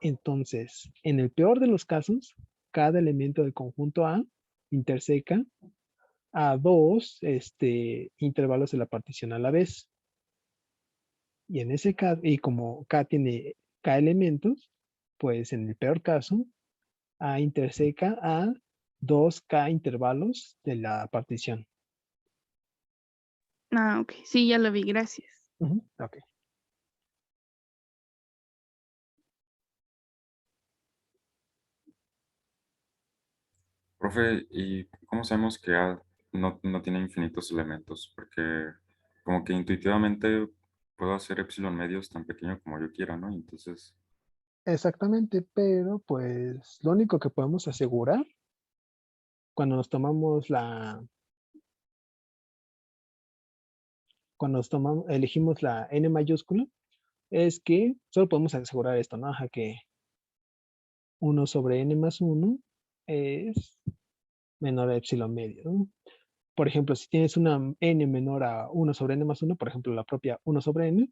Entonces, en el peor de los casos, cada elemento del conjunto A interseca a dos intervalos de la partición a la vez. Y en ese caso, y como K tiene K elementos, pues en el peor caso, A interseca a 2K intervalos de la partición. Ok, sí, ya lo vi, gracias. Ok. Profe, ¿y cómo sabemos que A no tiene infinitos elementos? Porque como que intuitivamente puedo hacer epsilon medios tan pequeño como yo quiera, ¿no? Entonces, Exactamente, pero pues lo único que podemos asegurar cuando nos tomamos elegimos la n mayúscula, es que solo podemos asegurar esto, ¿no? Ajá, que 1 sobre n más 1 es menor a epsilon medio, ¿no? Por ejemplo, si tienes una n menor a 1 sobre n más 1, por ejemplo, la propia 1 sobre n,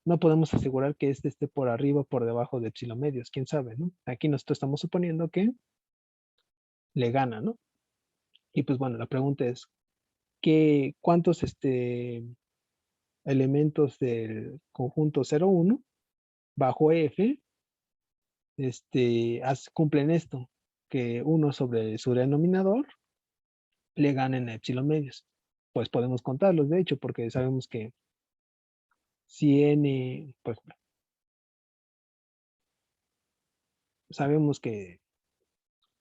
no podemos asegurar que este esté por arriba o por debajo de epsilon medios, quién sabe, ¿no? Aquí nosotros estamos suponiendo que le gana, ¿no? Y pues bueno, la pregunta es, ¿cuántos elementos del conjunto 0,1 bajo F cumplen esto? Que 1 sobre su denominador le ganen a epsilon medios. Pues podemos contarlos, de hecho, porque sabemos que si n, pues sabemos que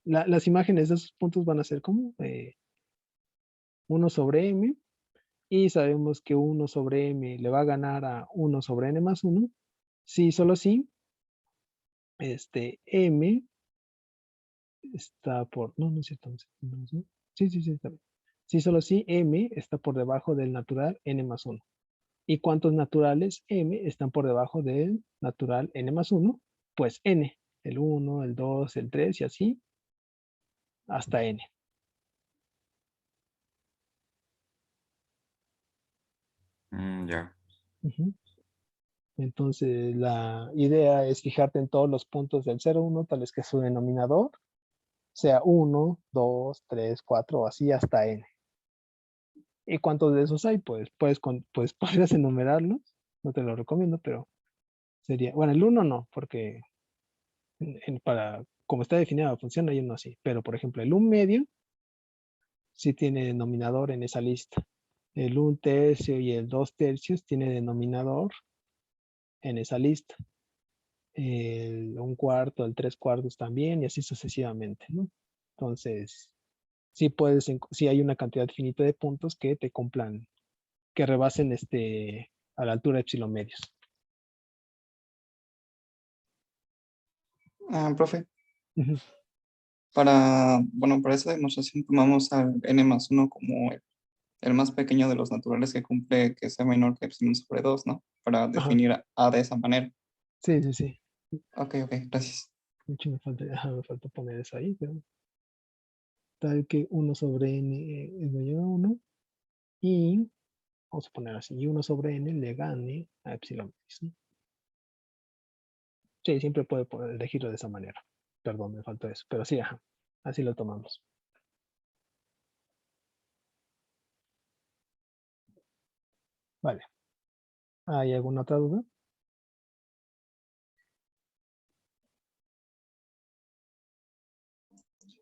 las imágenes de esos puntos van a ser como 1 sobre m, y sabemos que 1 sobre m le va a ganar a 1 sobre n más 1, si solo si m está por, no es cierto, no, sí, está bien. Si solo si m está por debajo del natural n más 1. ¿Y cuántos naturales m están por debajo del natural n más 1? Pues n, el 1, el 2, el 3 y así hasta n. ya. Entonces la idea es fijarte en todos los puntos del 0, 1, tal vez que su denominador sea 1, 2, 3, 4 o así hasta n. ¿Y cuántos de esos hay? Pues podrías enumerarlos, no te lo recomiendo, pero sería, bueno, el 1 no, porque como está definida la función hay uno así, pero por ejemplo el 1 medio sí tiene denominador en esa lista. El 1/3 y el 2/3 tiene denominador en esa lista. El 1/4, el 3/4 también, y así sucesivamente, ¿no? Entonces, sí hay una cantidad finita de puntos que te cumplan, que rebasen a la altura de epsilon medios. Profe, Ujú. para esa demostración tomamos al n+1 como el más pequeño de los naturales que cumple que sea menor que epsilon sobre 2, ¿no? Para Ajá. definir a de esa manera. Sí, sí, sí. Ok, gracias. De hecho, me falta poner eso ahí, pero tal que 1 sobre n es mayor a 1 y vamos a poner así, y 1 sobre n le gane a epsilon medios, ¿no? Sí, siempre puede elegirlo de esa manera. Perdón, me faltó eso, pero sí, ajá, así lo tomamos. Vale. ¿Hay alguna otra duda?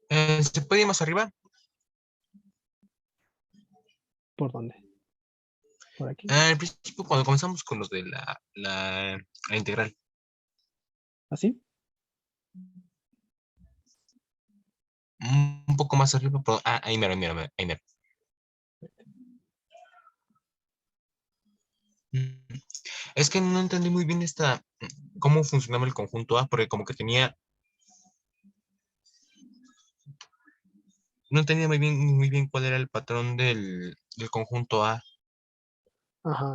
¿Se puede ir más arriba? ¿Por dónde? ¿Por aquí? Al principio, cuando comenzamos con los de la integral. ¿Así? Un poco más arriba. Ahí mero, ahí mero, ahí mero. Es que no entendí muy bien cómo funcionaba el conjunto A, porque como que no entendía muy bien cuál era el patrón del conjunto A. Ajá,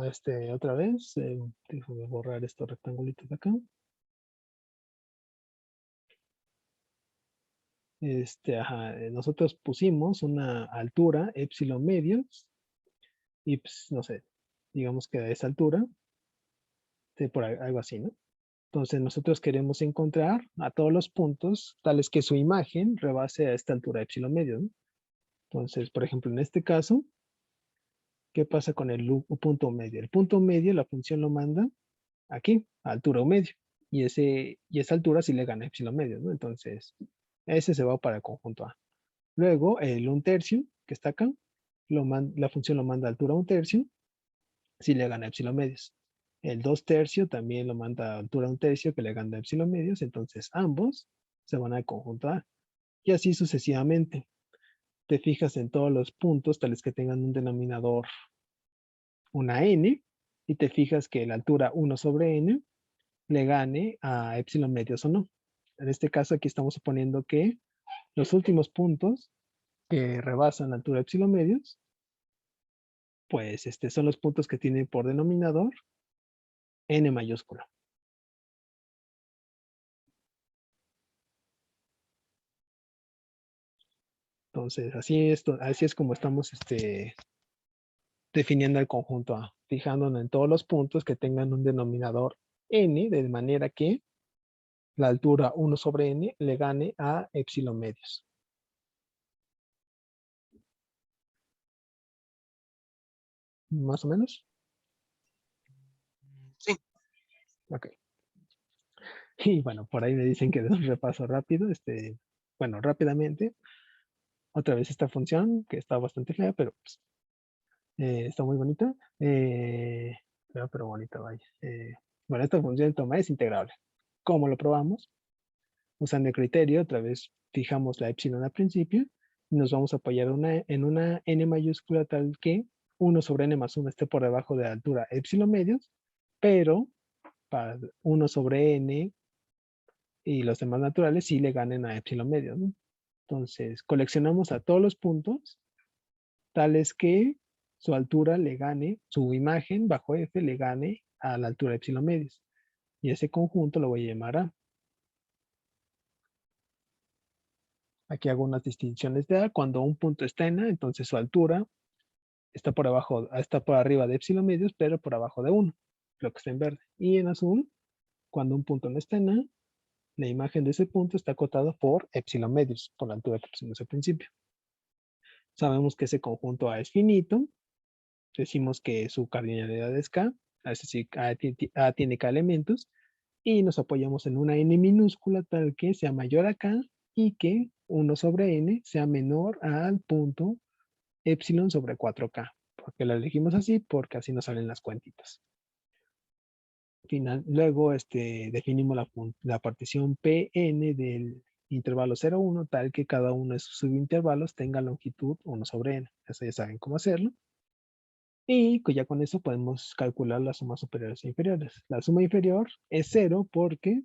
otra vez, déjame borrar estos rectangulitos de acá. Ajá, nosotros pusimos una altura epsilon medios y pues, no sé, digamos que a esa altura, por algo así, ¿no? Entonces nosotros queremos encontrar a todos los puntos tales que su imagen rebase a esta altura epsilon medios, ¿no? Entonces, por ejemplo, en este caso, ¿qué pasa con el punto medio? El punto medio, la función lo manda aquí, a altura o medio. Y esa altura sí le gana epsilon medio, ¿no? Entonces, ese se va para el conjunto A. Luego, el 1/3, que está acá, la función lo manda a altura 1/3, si le gana epsilon medios. El 2/3 también lo manda a altura 1/3, que le gana epsilon medios. Entonces, ambos se van al conjunto A. Y así sucesivamente. Te fijas en todos los puntos, tales que tengan un denominador, una n, y te fijas que la altura 1 sobre n le gane a epsilon medios o no. En este caso aquí estamos suponiendo que los últimos puntos que rebasan la altura epsilon medios, pues son los puntos que tienen por denominador n mayúscula. Entonces, así es como estamos definiendo el conjunto A, fijándonos en todos los puntos que tengan un denominador n, de manera que la altura 1 sobre n le gane a epsilon medios. ¿Más o menos? Sí. Ok. Y bueno, por ahí me dicen que de un repaso rápido, bueno, rápidamente. Otra vez esta función, que está bastante fea, pero pues, está muy bonita. Fea, pero bonita, vaya. Bueno, esta función de toma es integrable. ¿Cómo lo probamos? Usando el criterio, otra vez fijamos la epsilon al principio y nos vamos a apoyar en una n mayúscula tal que 1 sobre n más 1 esté por debajo de la altura epsilon medios, pero para 1 sobre n y los demás naturales sí le ganen a epsilon medios, ¿no? Entonces, coleccionamos a todos los puntos tales que su altura le gane, su imagen bajo F le gane a la altura epsilon medios. Y ese conjunto lo voy a llamar A. Aquí hago unas distinciones de A. Cuando un punto está en A, entonces su altura está por arriba de epsilon medios, pero por abajo de 1, lo que está en verde. Y en azul, cuando un punto no está en A, la imagen de ese punto está acotada por epsilon medios, por la altura que pusimos al principio. Sabemos que ese conjunto A es finito. Decimos que su cardinalidad es K, es decir, A tiene K elementos, y nos apoyamos en una n minúscula tal que sea mayor a K y que 1 sobre n sea menor al punto epsilon sobre 4K. ¿Por qué la elegimos así? Porque así nos salen las cuentitas. Luego definimos la partición Pn del intervalo 0, 1, tal que cada uno de sus subintervalos tenga longitud 1 sobre n. Eso ya saben cómo hacerlo. Y ya con eso podemos calcular las sumas superiores e inferiores. La suma inferior es 0 porque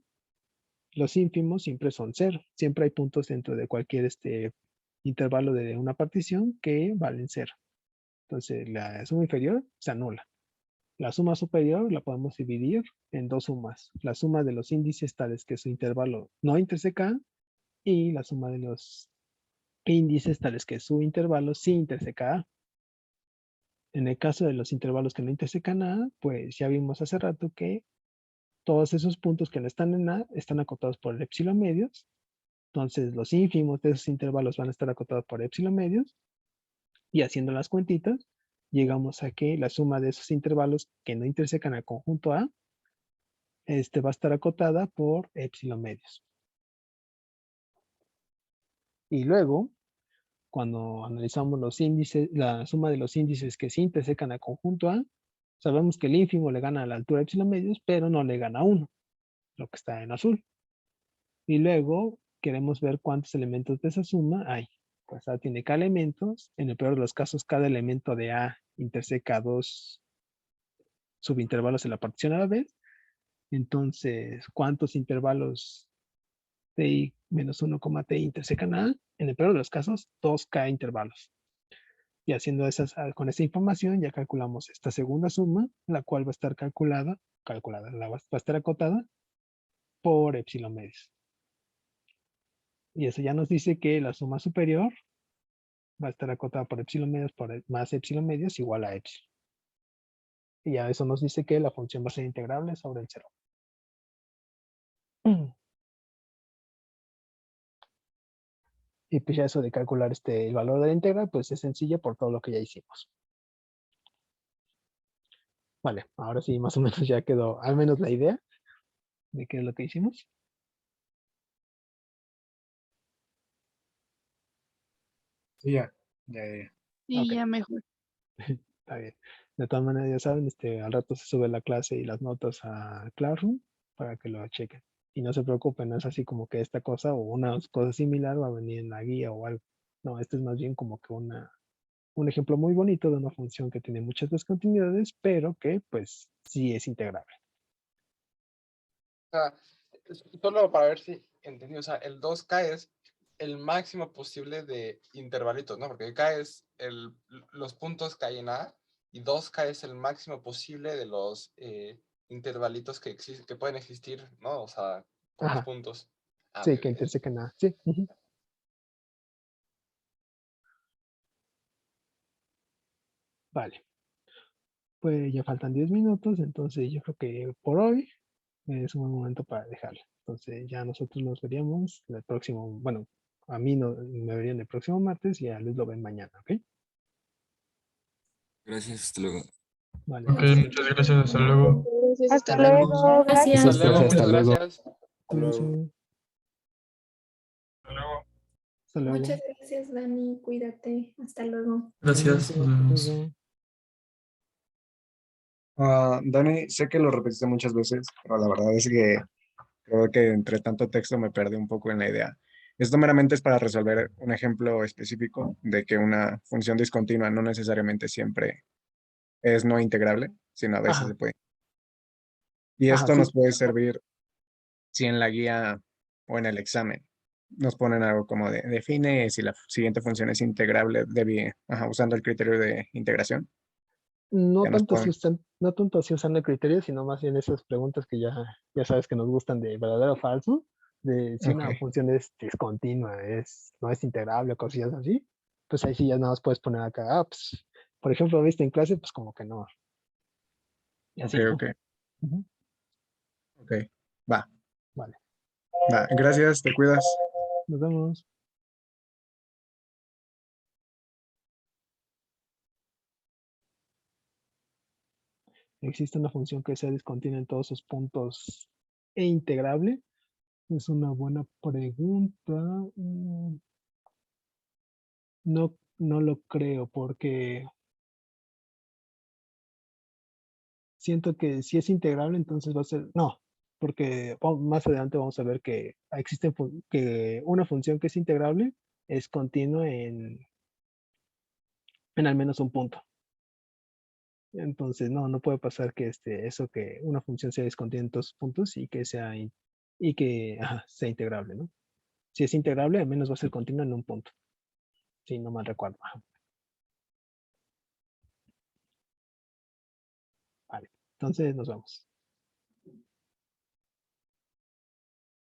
los ínfimos siempre son 0. Siempre hay puntos dentro de cualquier intervalo de una partición que valen 0. Entonces la suma inferior se anula. La suma superior la podemos dividir en dos sumas. La suma de los índices tales que su intervalo no interseca A y la suma de los índices tales que su intervalo sí interseca A. En el caso de los intervalos que no intersecan A, pues ya vimos hace rato que todos esos puntos que no están en A están acotados por el epsilon medios. Entonces los ínfimos de esos intervalos van a estar acotados por epsilon medios. Y haciendo las cuentitas, llegamos a que la suma de esos intervalos que no intersecan al conjunto A va a estar acotada por epsilon medios. Y luego, cuando analizamos los índices, la suma de los índices que sí intersecan al conjunto A, sabemos que el ínfimo le gana a la altura epsilon medios, pero no le gana a 1, lo que está en azul. Y luego queremos ver cuántos elementos de esa suma hay. Pues A tiene K elementos. En el peor de los casos, cada elemento de A interseca 2 subintervalos en la partición a la vez. Entonces, ¿cuántos intervalos ti menos 1, t intersecan A? En el peor de los casos, 2K intervalos. Y haciendo con esa información ya calculamos esta segunda suma, la cual va a estar va a estar acotada por epsilon medios. Y eso ya nos dice que la suma superior va a estar acotada por epsilon medios más epsilon medios igual a epsilon. Y ya eso nos dice que la función va a ser integrable sobre el 0. Y pues ya eso de calcular el valor de la integral, pues es sencillo por todo lo que ya hicimos. Vale, ahora sí, más o menos ya quedó al menos la idea de qué es lo que hicimos. Sí, ya. Sí, Ok. ya mejor. Está bien. De todas maneras, ya saben, al rato se sube la clase y las notas a Classroom para que lo chequen. Y no se preocupen, no es así como que esta cosa o una cosa similar va a venir en la guía o algo. No, este es más bien como que un ejemplo muy bonito de una función que tiene muchas discontinuidades, pero que pues sí es integrable. O sea, solo para ver si entendí, o sea, el 2K es el máximo posible de intervalitos, ¿no? Porque K es los puntos que hay en A y 2K es el máximo posible de los intervalitos que pueden existir, ¿no? O sea, con los Ajá. puntos. Sí, Ok, que ok. intersecan nada. Sí. Vale. Pues ya faltan 10 minutos, entonces yo creo que por hoy es un buen momento para dejarlo. Entonces ya nosotros nos veríamos el próximo, bueno, a mí no, me verían el próximo martes y a Luis lo ven mañana, ¿ok? Gracias, hasta luego. Vale. Ok, muchas gracias, hasta luego. Hasta luego. Gracias. Hasta luego, Hasta muchas luego. gracias. Cuídense. Hasta luego. Hasta luego. Muchas gracias, Dani. Cuídate. Hasta luego. Gracias. Cuídense, Nos hasta vemos. luego. Dani, sé que lo repetiste muchas veces, pero la verdad es que creo que entre tanto texto me perdí un poco en la idea. Esto meramente es para resolver un ejemplo específico de que una función discontinua no necesariamente siempre es no integrable, sino a veces Ajá, se puede. Y ajá, esto sí. nos puede servir si en la guía o en el examen nos ponen algo como de define si la siguiente función es integrable usando el criterio de integración. No Ya nos tanto ponen, no tanto así usando el criterio, sino más bien esas preguntas que ya sabes que nos gustan de verdadero o falso, de si una ok, función es discontinua, no es integrable o cosillas así, pues ahí sí ya nada más puedes poner acá, pues, por ejemplo, viste en clase, pues como que no, y ok, así, ¿no? ok, Ujú. ok, va, Vale, va, gracias, te cuidas. nos vemos. ¿Existe una función que sea discontinua en todos sus puntos e integrable? Es una buena pregunta. No, no lo creo porque siento que si es integrable, entonces va a ser, no, porque más adelante vamos a ver que existe que una función que es integrable es continua en al menos un punto. Entonces, no puede pasar que eso que una función sea discontinua en dos puntos y que sea sea integrable, ¿no? Si es integrable, al menos va a ser continua en un punto. Si no mal recuerdo. Ajá. Vale, entonces nos vemos.